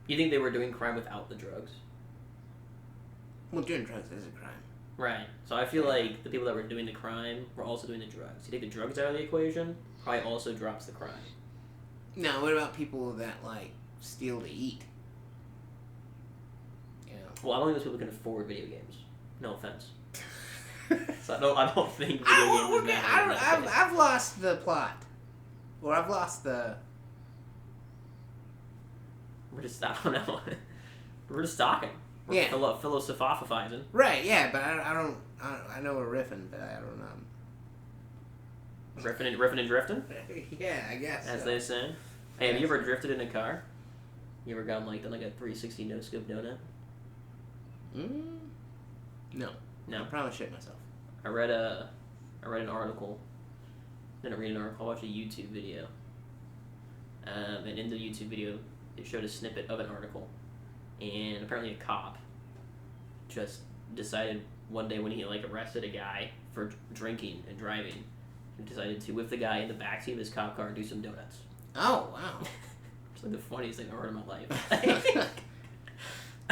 You think they were doing crime without the drugs? Well, doing drugs is a crime. Right. So I feel like the people that were doing the crime were also doing the drugs. You take the drugs out of the equation, probably also drops the crime. No, what about people that like steal to eat? Well, I don't think those people can afford video games. No offense. So I don't think video games. I've lost the plot, or I've lost the. We're just I don't know. We're just talking. We're philosophizing. Right. Yeah, but I know we're riffing, but I don't know. Riffing and drifting. Yeah, I guess. As they say. Hey, have you ever drifted in a car? You ever done like a 360 no scope donut? No. No. I probably shit myself. I read an article. Didn't read an article. I watched a YouTube video. And in the YouTube video, it showed a snippet of an article, and apparently a cop just decided one day when he arrested a guy for drinking and driving, he decided to whip the guy in the backseat of his cop car and do some donuts. Oh wow! It's like the funniest thing I've heard in my life.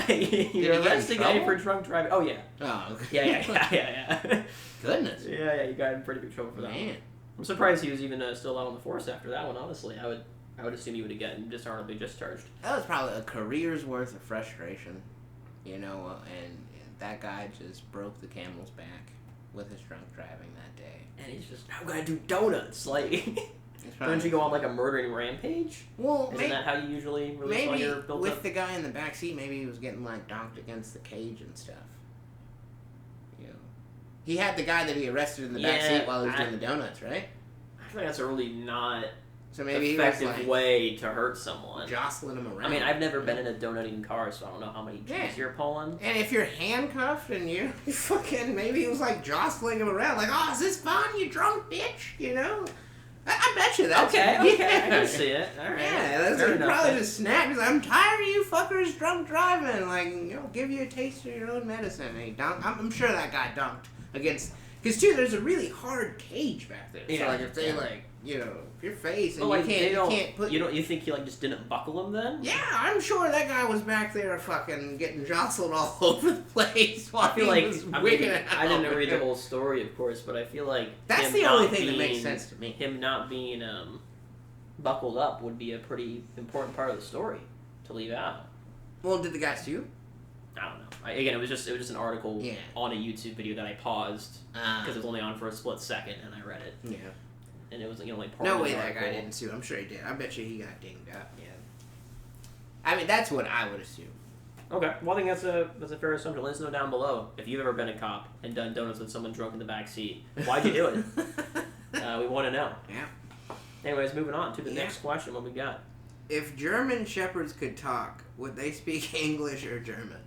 You arrest a guy for drunk driving. Oh yeah. Oh okay. Yeah. Goodness. Yeah, you got in pretty big trouble for that one. I'm surprised he was even still out on the force after that one. Honestly, I would assume he would have gotten dishonorably discharged. That was probably a career's worth of frustration, and that guy just broke the camel's back with his drunk driving that day. And he's just, I'm gonna do donuts. Don't you go on a murdering rampage? Well, isn't that how you usually release all your built with up? The guy in the back seat, maybe he was getting donked against the cage and stuff. He had the guy that he arrested in the back seat while he was doing the donuts, right? I think that's a really not effective way to hurt someone. Jostling him around. I mean, I've never been in a donut-eating car, so I don't know how many G's you're pulling. And if you're handcuffed and you fucking, maybe he was jostling him around, oh, is this fun, you drunk bitch, I bet you that's okay. I can see it. All right. Yeah, that's probably just snapped. He's like, I'm tired of you fuckers drunk driving. Give you a taste of your own medicine. And he dunked. I'm sure that guy dunked against. Because, too, there's a really hard cage back there. Yeah. So, if they, if your face and you can't put... You think he, just didn't buckle him then? Yeah, I'm sure that guy was back there fucking getting jostled all over the place while I feel he was wigging out. I didn't read the whole story, of course, but I feel like that's the only thing that makes sense to me. Him not being buckled up would be a pretty important part of the story to leave out. Well, did the guy sue? I don't know. Again, it was just an article on a YouTube video that I paused because it was only on for a split second, and I read it. Yeah. And it was part no of way the that article. guy didn't sue. I'm sure he did. I bet you he got dinged up. Yeah. I mean, that's what I would assume. Okay. Well, I think that's a fair assumption. Let us know down below if you've ever been a cop and done donuts with someone drunk in the back seat. Why'd you do it? We want to know. Yeah. Anyways, moving on to the next question. What we got? If German shepherds could talk, would they speak English or German?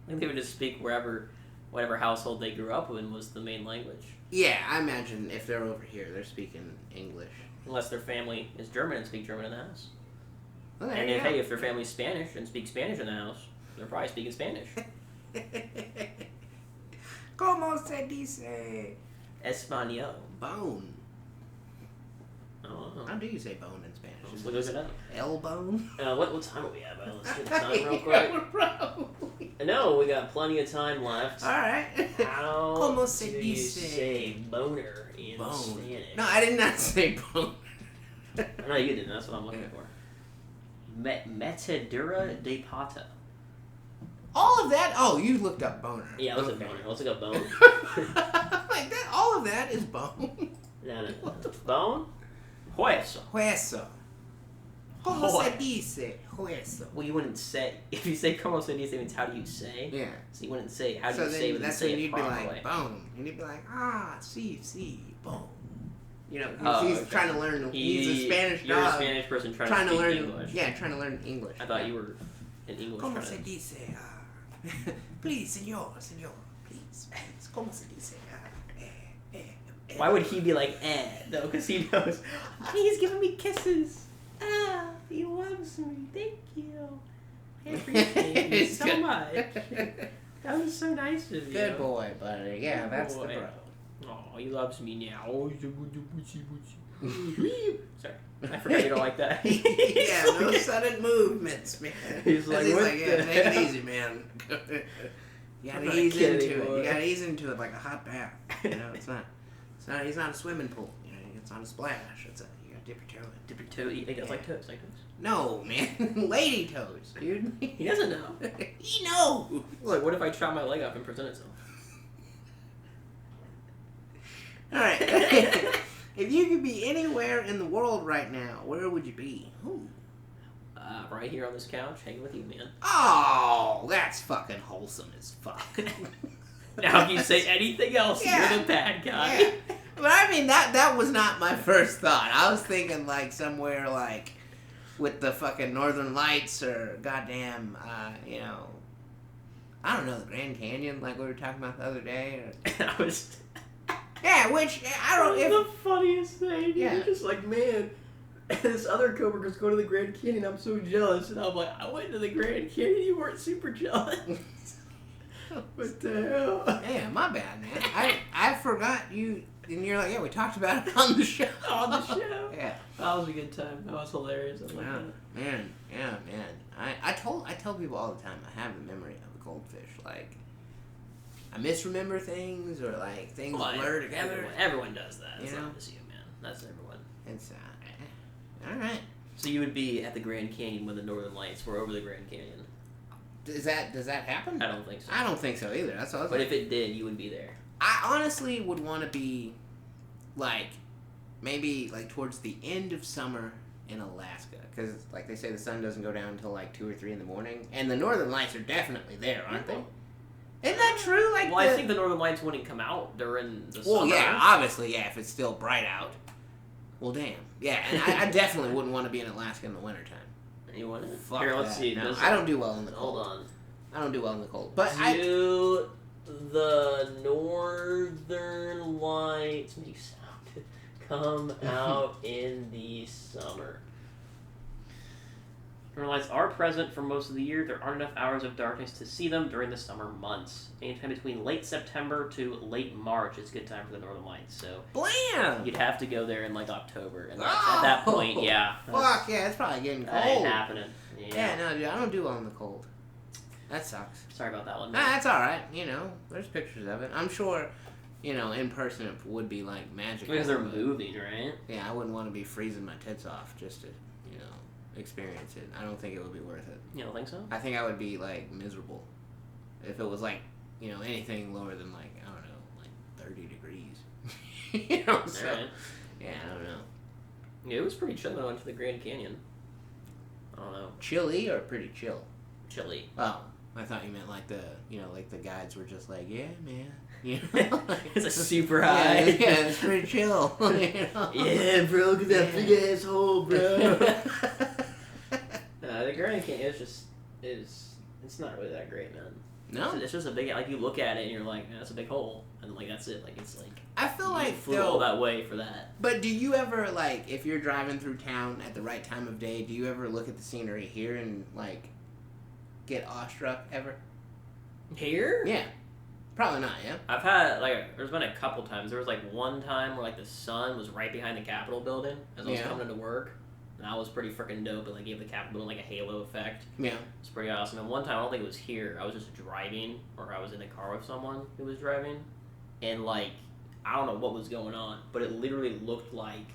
I think they would just speak whatever household they grew up in was the main language. Yeah, I imagine if they're over here, they're speaking English. Unless their family is German and speak German in the house. Well, and if their family's Spanish and speak Spanish in the house, they're probably speaking Spanish. ¿Cómo se dice? Español. Bone. Oh. How do you say bone in Spanish? Let's look it up. L-bone? What time are we at? Let's get the time real quick. No, we got plenty of time left. Alright. How ¿Cómo se do dice? You say boner in Spanish? No, I did not say bone. No, you didn't. That's what I'm looking for. Metadura de pata. All of that? Oh, you looked up boner. Yeah, let's look up boner. Let's look up bone. Like that? All of that is bone. No. Bone? Hueso. Hueso. ¿Cómo se dice? Hueso. Well, you wouldn't say, if you say como se dice, it means how do you say? Yeah. So you wouldn't say, how do you say, but that's say when it you'd proper be like, way. bone. And you'd be like, sí, bone. He's okay. trying to learn, he's a Spanish You're dog. a Spanish person trying to learn English. Yeah, trying to learn English. I thought you were in English. ¿Cómo se dice? Please, señor, please. ¿Cómo se dice? Why would he be like, though? Because he knows, he's giving me kisses. He loves me. Thank you. I appreciate you so much. That was so nice of you. Good boy, buddy. Yeah, that's the bro. Oh, he loves me now. Sorry, I forgot you don't like that. Yeah, no sudden movements, man. He's like, yeah, take it easy, man. You gotta ease into it. You gotta ease into it like a hot bath. You know, it's not. He's not a swimming pool. You know, it's not a splash. You gotta dip your toe in. Dip your toe. He does like toes, No, man, lady toes, dude. He doesn't know. He knows. Look, what if I chop my leg up and present it to him? All right. If you could be anywhere in the world right now, where would you be? Ooh. Right here on this couch, hanging with you, man. Oh, that's fucking wholesome as fuck. Now, if you say anything else, yeah. you're the bad guy. Yeah. But I mean, that was not my first thought. I was thinking like somewhere like with the fucking Northern Lights or goddamn, you know, I don't know, the Grand Canyon like we were talking about the other day. Or... I was. Yeah, which I don't. That was the funniest thing. Dude. Yeah. You're just like, man. This other coworker's going to the Grand Canyon. I'm so jealous, and I'm like, I went to the Grand Canyon. You weren't super jealous. What the hell? Yeah, my bad, man. I forgot you, and you're like, yeah, we talked about it on the show. On the show. Yeah. That was a good time. That was hilarious. I like that. Man. I tell people all the time I have the memory of a goldfish. Like, I misremember things or like things blur together. Everyone does that. It's you know? not just you, man. That's everyone. It's all right. So you would be at the Grand Canyon when the Northern Lights were over the Grand Canyon. Does that happen? I don't think so. I don't think so either. That's all. But if it did, you would be there. I honestly would want to be, like, maybe like towards the end of summer in Alaska, because like they say the sun doesn't go down until like 2 or 3 in the morning, and the Northern Lights are definitely there, aren't they? Isn't that true? Like, I think the Northern Lights wouldn't come out during the summer. Well, yeah, obviously, yeah, if it's still bright out. Well, damn. Yeah, and I definitely wouldn't want to be in Alaska in the wintertime. You want to? Fuck Here, let's that. see. No, I don't do well in the cold. Hold on. I don't do well in the cold. But the Northern Lights make sound come out in the summer. Northern Lights are present for most of the year. There aren't enough hours of darkness to see them during the summer months. Anytime between late September to late March is a good time for the Northern Lights. So blam! You'd have to go there in like October, and at that point, yeah. Fuck yeah, it's probably getting cold. That ain't happening. Yeah, no, dude, I don't do well in the cold. That sucks. Sorry about that one. Nah, that's alright. You know, there's pictures of it. I'm sure, you know, in person it would be like magical. Because they're moving, right? Yeah, I wouldn't want to be freezing my tits off just to, you know, experience it. I don't think it would be worth it. You don't think so? I think I would be like miserable if it was like, you know, anything lower than like, I don't know, like 30 degrees. You know, so, right. Yeah, I don't know. Yeah, it was pretty chill when I went to the Grand Canyon. I don't know. Chilly or pretty chill? Chilly. Oh, I thought you meant like the, you know, like the guides were just like, yeah, man. You know? It's a super high. Yeah, it's pretty chill. You know? Yeah, bro, look at that big asshole, bro. The Grand Canyon it's not really that great, man. No? It's just a big, like, you look at it and you're like, man, that's a big hole. And, like, that's it. Like, it's like... I feel like, flew all that way for that. But do you ever, like, if you're driving through town at the right time of day, do you ever look at the scenery here and, like, get awestruck ever? Here? Yeah. Probably not, yeah? I've had, like, there's been a couple times. There was, like, one time where, like, the sun was right behind the Capitol building as I was coming to work. And that was pretty freaking dope. It, like, gave the Capitol building, like, a halo effect. Yeah. It's pretty awesome. And one time, I don't think it was here. I was just driving, or I was in a car with someone who was driving. And, like, I don't know what was going on, but it literally looked like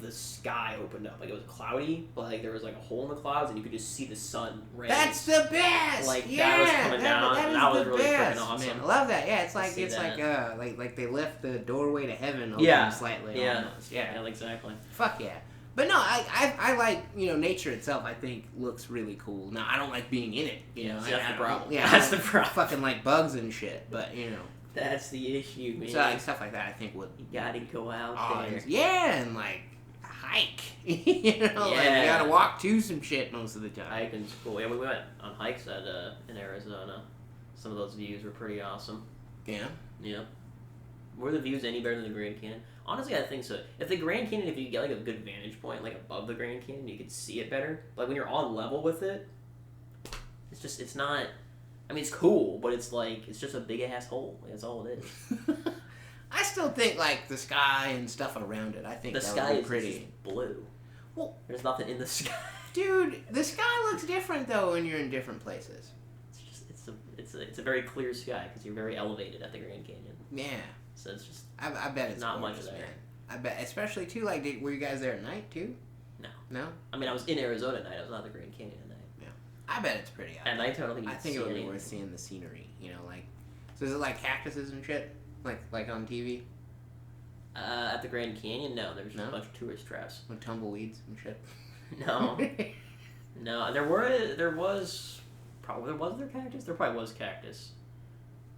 the sky opened up. Like, it was cloudy, but, like, there was, like, a hole in the clouds, and you could just see the sun rays. That's the best! Like, yeah, that was coming down, and that was really best, freaking awesome. Man, I love that. Yeah, it's that. like they left the doorway to heaven open slightly almost. Yeah, exactly. Fuck yeah. But no, I like, you know, nature itself, I think, looks really cool. Now, I don't like being in it, you know. That's the problem. Yeah, that's the problem. Fucking like bugs and shit, but, you know. That's the issue, man. So, like, stuff like that, I think, would... You gotta go out there. Yeah, and, like, hike. You know, like, you gotta walk to some shit most of the time. Hiking's cool. Yeah, we went on hikes in Arizona. Some of those views were pretty awesome. Yeah? Yeah. Were the views any better than the Grand Canyon? Honestly, I think so. If the Grand Canyon, if you get, like, a good vantage point, like, above the Grand Canyon, you could see it better. Like, when you're on level with it, it's just, it's not... I mean, it's cool, but it's like, it's just a big-ass hole. That's all it is. I still think, like, the sky and stuff around it, I think the that sky would be pretty. Is just blue. Well, there's nothing in the sky. Dude, the sky looks different, though, when you're in different places. It's a very clear sky, because you're very elevated at the Grand Canyon. Yeah. So it's just... I bet it's not gorgeous, much there. man. I bet, especially, too, like, were you guys there at night, too? No. No? I mean, I was in Arizona at night. I was not at the Grand Canyon at night. Yeah. I bet it's pretty out at night, I don't think you I think it would be worth seeing the scenery, you know, like... So is it like cactuses and shit? Like on TV? At the Grand Canyon, no. There's just a bunch of tourist traps. With tumbleweeds and shit? No. No, there was there cactus? There probably was cactus.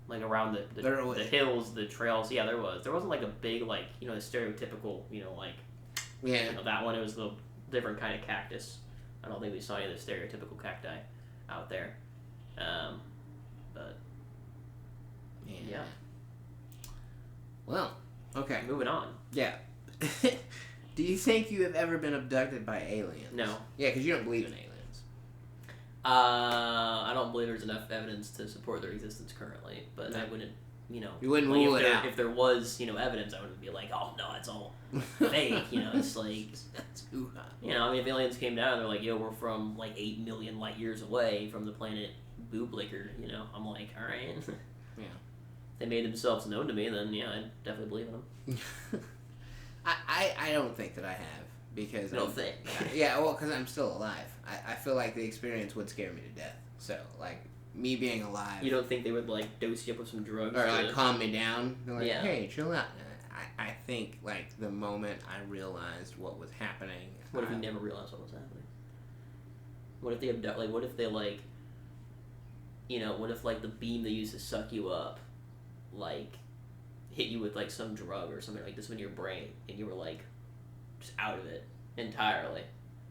Like around the hills, the trails. Yeah, there was. There wasn't like a big, like, you know, the stereotypical, you know, like... Yeah. You know, that one, it was the different kind of cactus. I don't think we saw any of the stereotypical cacti out there. But... Yeah. Well, okay. Moving on. Yeah. Do you think you have ever been abducted by aliens? No. Yeah, because you don't believe in aliens. I don't believe there's enough evidence to support their existence currently, but I wouldn't, you know... You wouldn't rule it out. If there was, you know, evidence, I wouldn't be like, oh, no, it's all fake, you know, it's like... You know, I mean, if aliens came down and they're like, yo, we're from, like, 8 million light years away from the planet Booblicker, you know, I'm like, alright. Yeah. They made themselves known to me, then, yeah, I'd definitely believe in them. I don't think that I have, because... You don't think? Yeah, well, because I'm still alive. I feel like the experience would scare me to death. So, like, me being alive... You don't think they would, like, dose you up with some drugs? Or, like, calm me down? They're like, yeah. Hey, chill out. I think, like, the moment I realized what was happening... What if you never realized what was happening? What if they abduct... Like, what if they, like... You know, what if, like, the beam they use to suck you up, like, hit you with, like, some drug or something like this in your brain, and you were, like, just out of it entirely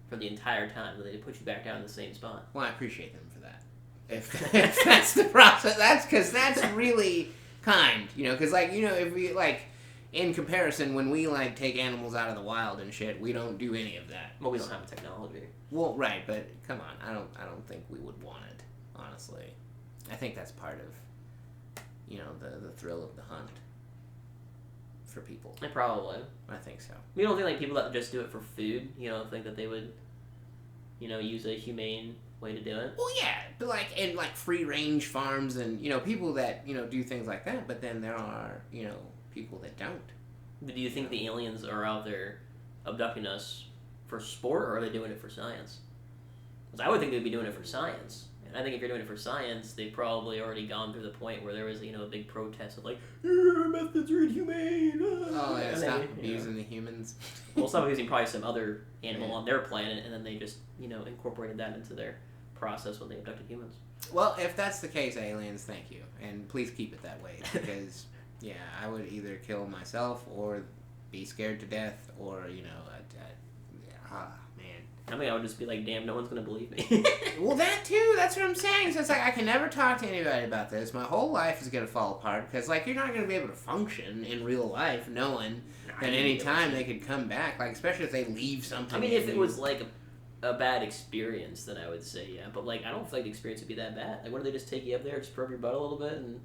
for the entire time, and they put you back down in the same spot? Well, I appreciate them for that. If that's the process, that's because that's really kind, you know, because, like, you know, if we, like, in comparison, when we, like, take animals out of the wild and shit, we don't do any of that. Well, we don't have the technology. Well, right, but come on, I don't think we would want it, honestly. I think that's part of, you know, the thrill of the hunt for people. Probably. I think so. You don't think, like, people that just do it for food, you know, think that they would, you know, use a humane way to do it? Well, yeah, but, like, in, like, free-range farms and, you know, people that, you know, do things like that, but then there are, you know, people that don't. But do you think the aliens are out there abducting us for sport, or are they doing it for science? Because I would think they'd be doing it for science. And I think if you're doing it for science, they've probably already gone through the point where there was, you know, a big protest of, like, your methods are inhumane. Oh, yeah, stop abusing the humans. Well, stop abusing probably some other animal on their planet, and then they just, you know, incorporated that into their process when they abducted humans. Well, if that's the case, aliens, thank you. And please keep it that way, because, yeah, I would either kill myself or be scared to death, or, you know, man. I mean, I would just be like, damn, no one's going to believe me. Well, that too, that's what I'm saying. So it's like, I can never talk to anybody about this. My whole life is going to fall apart, because, like, you're not going to be able to function in real life knowing that any time they could come back, like, especially if they leave something. I mean, if it was, like, a bad experience, then I would say, yeah. But, like, I don't feel like the experience would be that bad. Like, what, do they just take you up there, just probe your butt a little bit, and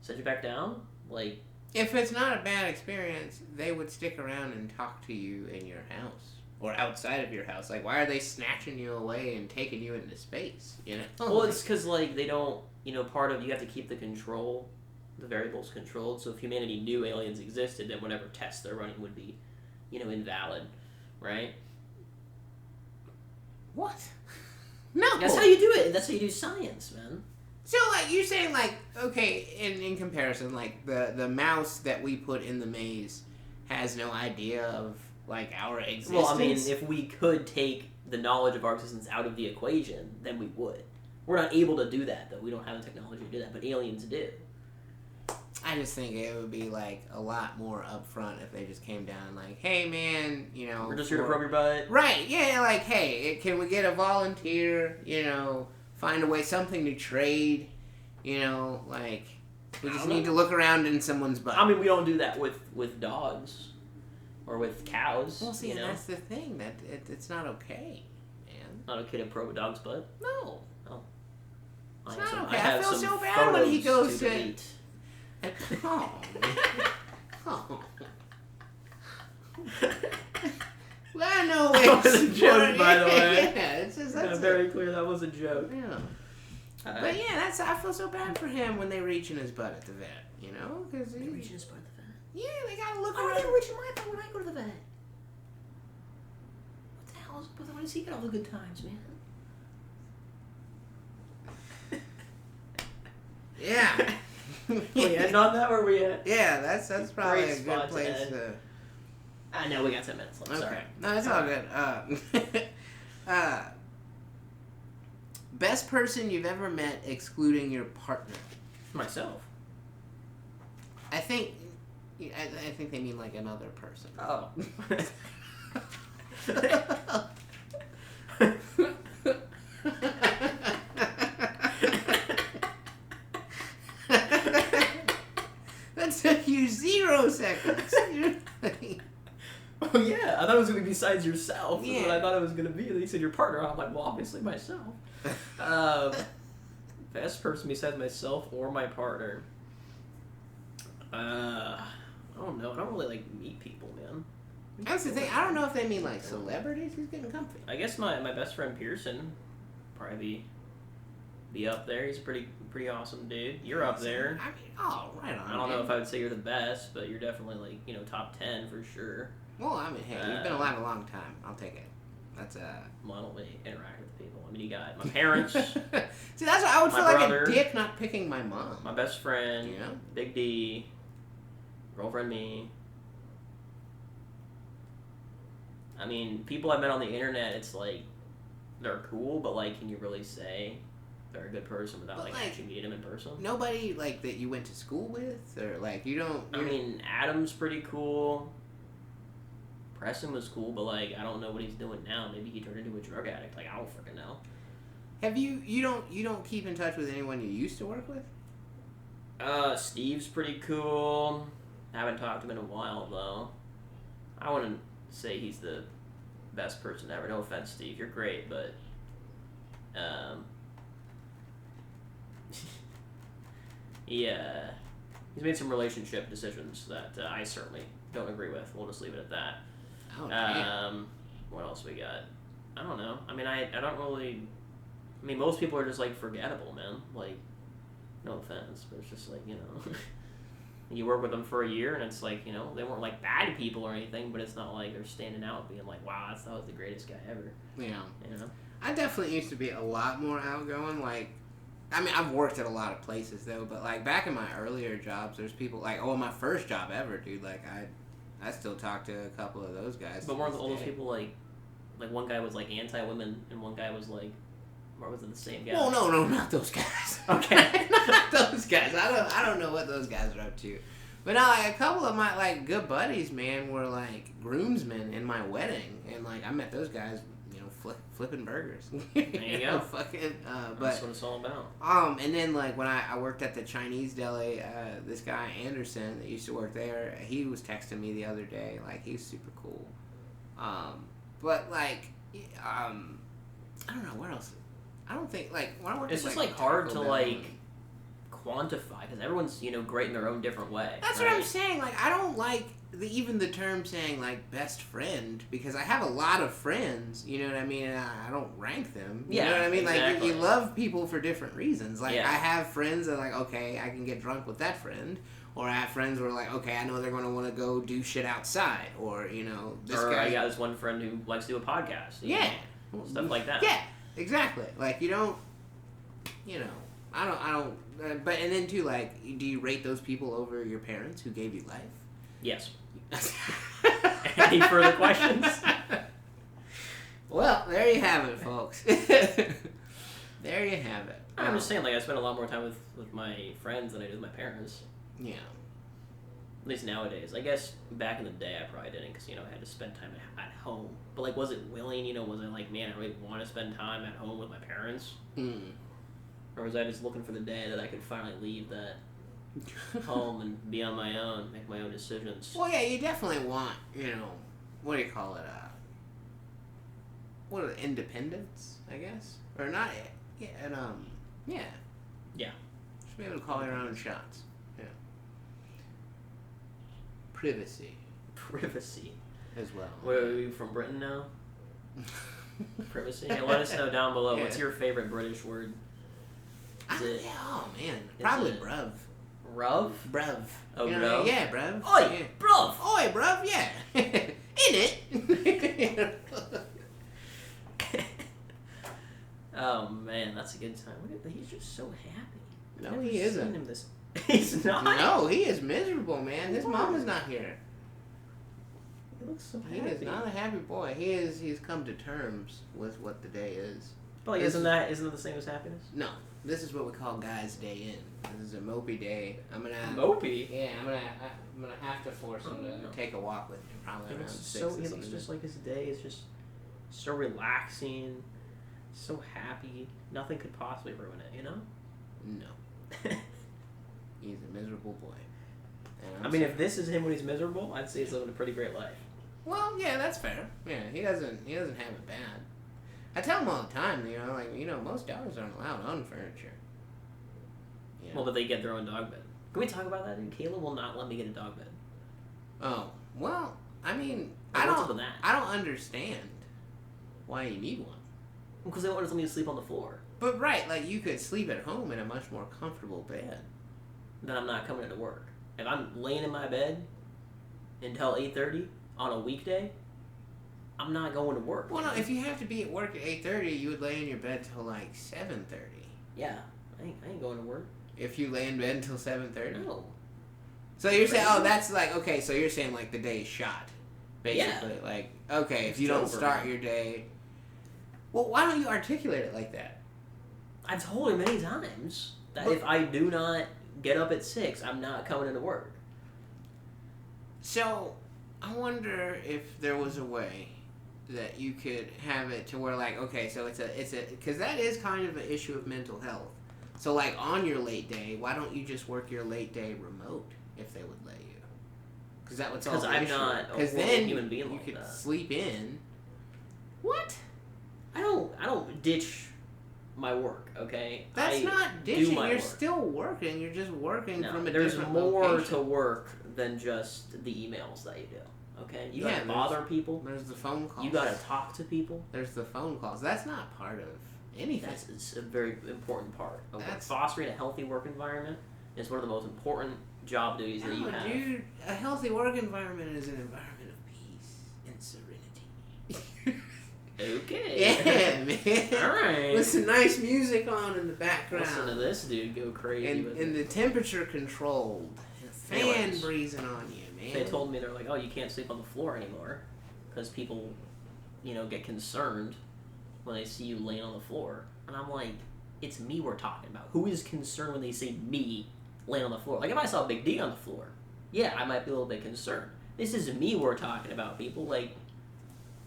set you back down? Like... If it's not a bad experience, they would stick around and talk to you in your house. Or outside of your house. Like, why are they snatching you away and taking you into space, you know? Well, it's because, like, they don't, you know, part of, you have to keep the variables controlled, so if humanity knew aliens existed, then whatever tests they're running would be, you know, invalid, right? What? No! That's how you do it. That's how you do science, man. So, like, you're saying, like, okay, in comparison, like, the mouse that we put in the maze has no idea of, like, our existence? Well, I mean, if we could take the knowledge of our existence out of the equation, then we would. We're not able to do that, though. We don't have the technology to do that, but aliens do. I just think it would be, like, a lot more upfront if they just came down and, like, hey, man, you know... We're just here to probe your butt. Right, yeah, like, hey, can we get a volunteer, you know, find a way, something to trade, you know, like, we just need to look around in someone's butt. I mean, we don't do that with dogs. Or with cows. Well, see, you know? That's the thing, that it's not okay, man. Not okay to probe a dog's butt? No. Oh. It's not okay. I feel so bad when he goes to... Oh, man. Oh. Well, I know that was a joke, by the way. Yeah, it's just that's very clear that was a joke. Yeah. But yeah, I feel so bad for him when they reach in his butt at the vet. You know, because they reach in his butt at the vet. Yeah, they gotta look around. around. They reach in my butt when I go to the vet. What the hell? When does he get all the good times, man? Yeah. We end on that, where we at? Yeah, that's probably a good place to. I know we got 10 minutes left. Okay. Sorry. No, it's all good. Best person you've ever met, excluding your partner. Myself. I think they mean like another person. Oh. That took you 0 seconds. Oh yeah, I thought it was gonna be besides yourself. Yeah. That's what I thought it was gonna be. And then you said your partner. I'm like, well, obviously myself. Best person besides myself or my partner. I don't know. I don't really like meet people, man. That's the thing. I don't know if they mean like celebrities. Who's getting comfy? I guess my best friend Pearson probably be up there. He's a pretty awesome dude. You're up there. I mean, oh, right on. I don't know if I would say you're the best, but you're definitely like top 10 for sure. Well, I mean, hey, you've been alive a long time. I'll take it. That's Well, I don't really interact with people. I mean, you got my parents. See, that's why I would feel brother, like a dick not picking my mom. My best friend. You know? Big D. Girlfriend me. I mean, people I met on the internet, it's like they're cool, but like, can you really say they're a good person without like actually meeting them in person? Nobody like that you went to school with, or like you don't. I mean, Adam's pretty cool. Preston was cool, but like I don't know what he's doing now. Maybe he turned into a drug addict. Like I don't freaking know. Have you don't keep in touch with anyone you used to work with? Steve's pretty cool. I haven't talked to him in a while though. I wouldn't say he's the best person ever. No offense, Steve. You're great, but he's made some relationship decisions that I certainly don't agree with. We'll just leave it at that. Oh, what else we got? I don't know. I mean, I don't really. I mean, most people are just like forgettable, man. Like, no offense, but it's just like you work with them for a year, and it's like they weren't like bad people or anything, but it's not like they're standing out, being like, wow, that was the greatest guy ever. Yeah. I definitely used to be a lot more outgoing. Like, I mean, I've worked at a lot of places though, but like back in my earlier jobs, there's people like, my first job ever, dude. Like I still talk to a couple of those guys. But weren't all those people like one guy was like anti-women and one guy was like, or was it the same guy? Well, no, not those guys. Okay, not those guys. I don't know what those guys are up to. But no, like a couple of my like good buddies, man, were like groomsmen in my wedding, and like I met those guys, flipping burgers. There you go. Fucking. But that's what it's all about. And then like when I worked at the Chinese deli, this guy Anderson that used to work there, he was texting me the other day. Like he's super cool. But like, I don't know where else. I don't think like when I worked. It's at, just like hard to like quantify because everyone's great in their own different way. That's right? what I'm saying. Like I don't like even the term saying like best friend because I have a lot of friends. You know what I mean? And I don't rank them. You know what I mean? Exactly. Like you love people for different reasons. Like yeah. I have friends that are like, okay, I can get drunk with that friend. Or I have friends who are like, okay, I know they're going to want to go do shit outside. Or, this guy. I got this one friend who likes to do a podcast. Yeah. Stuff like that. Yeah, exactly. Like, you don't, I don't, but, and then too, like, do you rate those people over your parents who gave you life? Yes. Any further questions? Well, there you have it, folks. There you have it. I'm just saying, like, I spend a lot more time with my friends than I do with my parents. Yeah. At least nowadays. I guess back in the day I probably didn't because, I had to spend time at home. But, like, was it willing? Was it like, man, I really want to spend time at home with my parents? Or was I just looking for the day that I could finally leave that home and be on my own, make my own decisions? Well, yeah, you definitely want, what do you call it? Independence, I guess? Or not, yeah, and, yeah. Yeah. Should be able to call your own shots. Yeah. Privacy. Privacy. As well. Where are you from Britain now? Privacy. Hey, let us know down below. Yeah. What's your favorite British word? Oh man, probably bruv. Bruv? Bruv. Oh, you know, bruv? Yeah, bruv. Oi, yeah. bruv! Oi, bruv, yeah. In it. Oh man, that's a good time. Look at, he's just so happy. No, Never he seen isn't. him this. He's not. No, he is miserable, man. His mom is not here. He looks so He happy. is not a happy boy. He's come to terms with what the day is. But like, isn't that the same as happiness? No, this is what we call Guy's Day In. This is a mopey day. Mopey? Yeah, I'm gonna have to force him to take a walk with me probably around 6 He or looks something. just like his day is just so relaxing, so happy. Nothing could possibly ruin it, you know? No. He's a miserable boy. And I mean, if this is him when he's miserable, I'd say he's living a pretty great life. Well, yeah, that's fair. Yeah, he doesn't have it bad. I tell him all the time, most dogs aren't allowed on furniture. You know? Well, but they get their own dog bed. Can we talk about that? Dude? Kayla will not let me get a dog bed. Oh, well, I mean, What's up with that? I don't understand why you need one. Because they wanted me to sleep on the floor. But right, like you could sleep at home in a much more comfortable bed. Then I'm not coming into work. If I'm laying in my bed until 8:30 on a weekday, I'm not going to work. Well, no, if you have to be at work at 8:30, you would lay in your bed till like 7:30. Yeah, I ain't going to work. If you lay in bed until 7:30. No. So you're saying, that's like, okay, so you're saying like the day's shot, basically. Yeah. Like, okay, if you It's don't over, start man. your day, well, why don't you articulate it like that? I've told her many times that if I do not get up at 6, I'm not coming into work. So, I wonder if there was a way that you could have it to where, like, okay, so it's a, because that is kind of an issue of mental health. So, like, on your late day, why don't you just work your late day remote if they would let you? Because that would solve the issue. Because I'm not a Because horrible then human being you like could that. sleep in. What? I don't ditch my work, okay? That's I not do ditching. my You're work. still working. You're just working No, from a there's different more location. to work than just the emails that you do, okay? You Yeah, gotta bother people. There's the phone calls. You gotta talk to people. There's the phone calls. That's not part of anything. That's a very important part of work. That's- Fostering a healthy work environment is one of the most important job duties that you No, have. dude, a healthy work environment is an environment of peace and serenity. Okay. Yeah, man. All right. With some nice music on in the background. Listen to this dude go crazy with and it. the temperature controlled. And a fan Anyways. breezing on you, man. They told me, they're like, oh, you can't sleep on the floor anymore because people, get concerned when they see you laying on the floor. And I'm like, it's me we're talking about. Who is concerned when they see me laying on the floor? Like, if I saw Big D on the floor, yeah, I might be a little bit concerned. This is me we're talking about, people. Like,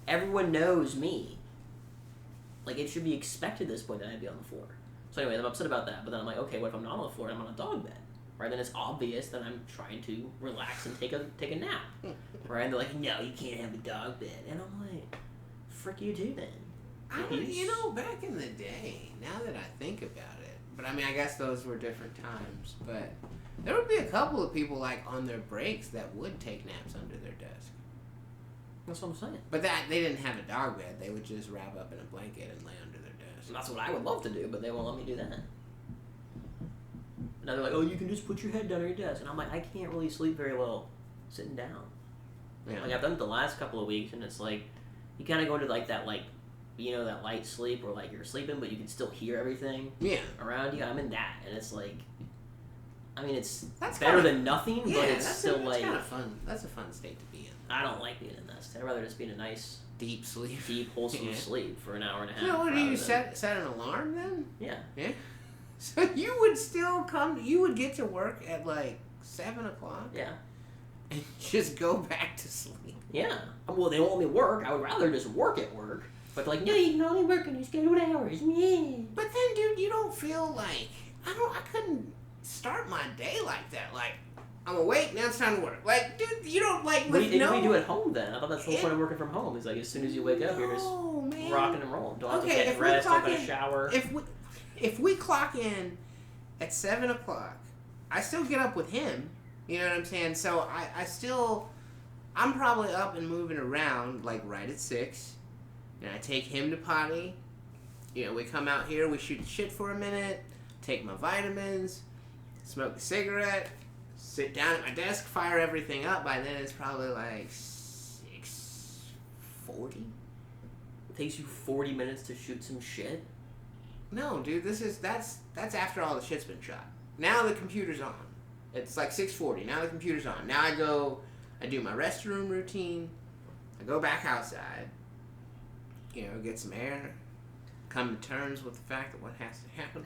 everyone knows me. Like, it should be expected at this point that I'd be on the floor. So anyways, I'm upset about that. But then I'm like, okay, what if I'm not on the floor and I'm on a dog bed? Right? Then it's obvious that I'm trying to relax and take a nap. Right? And they're like, no, you can't have a dog bed. And I'm like, frick you too then. Back in the day, now that I think about it, but I mean, I guess those were different times, but there would be a couple of people, like, on their breaks that would take naps under their desk. That's what I'm saying. But that they didn't have a dog bed. They would just wrap up in a blanket and lay under their desk. And that's what I would love to do, but they won't let me do that. Now they're like, oh, you can just put your head down on your desk. And I'm like, I can't really sleep very well sitting down. Yeah. Like, I've done it the last couple of weeks, and it's like, you kind of go into, like, that, like, that light sleep where, like, you're sleeping, but you can still hear everything around you. I'm in that, and it's like, I mean, that's better than nothing, but it's still, like... kind of fun. That's a fun state to be in. I don't like being in that state. I'd rather just be in a nice, Deep sleep. wholesome sleep for an hour and a half. So what do you rather set an alarm then? Yeah. Yeah. So you would still you would get to work at like 7 o'clock? Yeah. And just go back to sleep? Yeah. Well, they won't let me work. I would rather just work at work. But like, no, you can only work in your scheduled hours. Yeah. But then, dude, you don't feel like I couldn't start my day like that. Like, I'm awake, now it's time to work. Like, dude, you don't like What do you do at home then? I thought that's the whole point of working from home. Is like as soon as you wake up, you're just rocking and rolling. Don't have to get dressed, don't have to shower. If we clock in at 7 o'clock, I still get up with him. You know what I'm saying? So I'm probably up and moving around like right at 6. And I take him to potty. You know, we come out here, we shoot the shit for a minute, take my vitamins, smoke a cigarette, sit down at my desk, fire everything up. By then it's probably like 6:40. It takes you 40 minutes to shoot some shit? No, dude, that's after all the shit's been shot. Now the computer's on. It's like 6:40. Now the computer's on. Now I do my restroom routine. I go back outside. You know, get some air. Come to terms with the fact that what has to happen.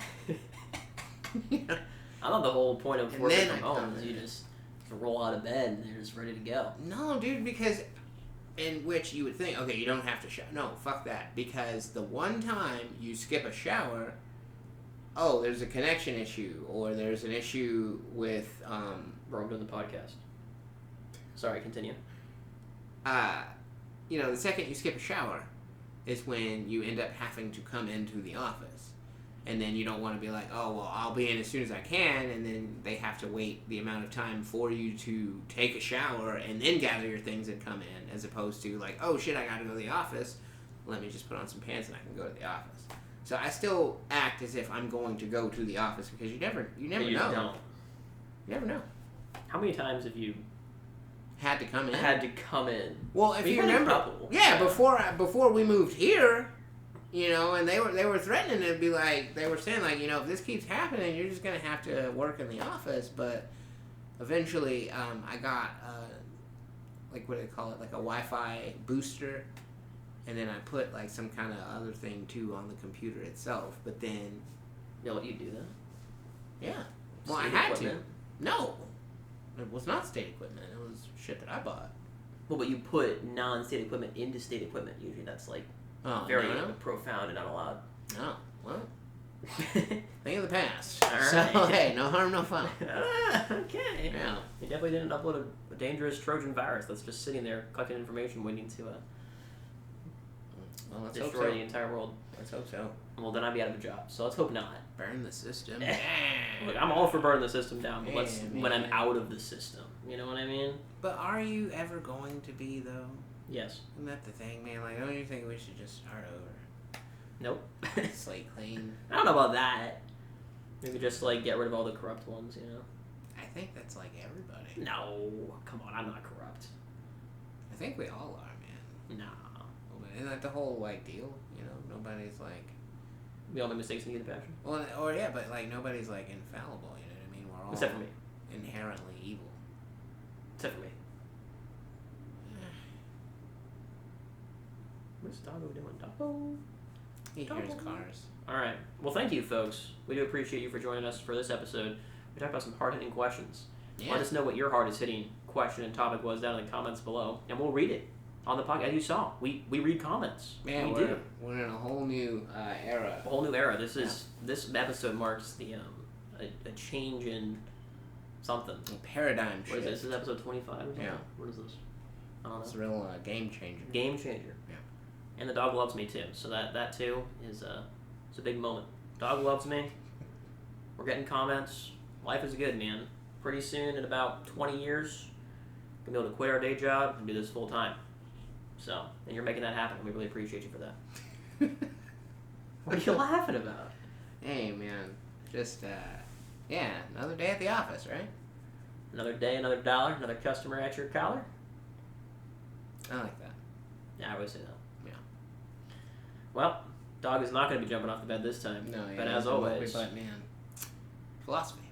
You know? I thought the whole point of working from home is you just roll out of bed and you're just ready to go. No, dude, because in which you would think, okay, you don't have to shower. No, fuck that. Because the one time you skip a shower, oh, there's a connection issue, or there's an issue with Bro, I'm doing the podcast. Sorry, continue. You know, the second you skip a shower is when you end up having to come into the office. And then you don't want to be like, oh, well, I'll be in as soon as I can, and then they have to wait the amount of time for you to take a shower and then gather your things and come in, as opposed to like, oh, shit, I got to go to the office. Let me just put on some pants and I can go to the office. So I still act as if I'm going to go to the office because you never know. You don't. You never know. How many times have you had to come in? Had to come in. Well, if you remember, before we moved here, you know, and they were threatening to be like, they were saying like, you know, if this keeps happening, you're just gonna have to work in the office. But eventually, I got like, what do they call it, like a Wi-Fi booster, and then I put like some kind of other thing too on the computer itself. But then, They'll let you do that? Yeah. Well, I had to. No, it was not state equipment. It was shit that I bought. Well, but you put non-state equipment into state equipment. Usually that's like very profound and not allowed. No. Well, think of the past. All right. So, hey, no harm, no foul. Okay. Yeah. You definitely didn't upload a dangerous Trojan virus that's just sitting there collecting information waiting to well, let's destroy the entire world. Let's hope so. Well, then I'd be out of a job, so let's hope not. Burn the system. Look, I'm all for burning the system down, but Yeah, when I'm out of the system. You know what I mean? But are you ever going to be, though? Yes. Isn't that the thing, man? Like, don't you think we should just start over? Nope. Slate clean. I don't know about that. Maybe just, like, get rid of all the corrupt ones, you know? I think that's, like, everybody. No. Come on, I'm not corrupt. I think we all are, man. Nah. Isn't that the whole, like, deal? You know, nobody's, like... We all make mistakes and get a passion. Well, or yeah, but, like, nobody's, like, infallible, you know what I mean? We're all... Except for me. Inherently evil. Except for me. What's Doggo doing? Doggo? He hears cars. Alright. Well, thank you, folks. We do appreciate you for joining us for this episode. We talked about some hard-hitting questions. Yeah. Let us know what your hardest-hitting question and topic was down in the comments below, and we'll read it on the podcast. As you saw, we read comments. Man, we're in a whole new era. A whole new era. This episode marks the a change in something. A paradigm shift. What is this? This is episode 25 or something? Yeah. What is this? I don't know. It's a real game changer. Game changer. Yeah. And the dog loves me too. So that too is it's a big moment. Dog loves me. We're getting comments. Life is good, man. Pretty soon, in about 20 years, we'll be able to quit our day job and do this full time. So, and you're making that happen. We really appreciate you for that. What are you laughing about? Hey, man. Just, another day at the office, right? Another day, another dollar, another customer at your collar. I like that. Yeah, I would say that. Yeah. Well, dog is not going to be jumping off the bed this time. No, yeah. But as always, but man, philosophy.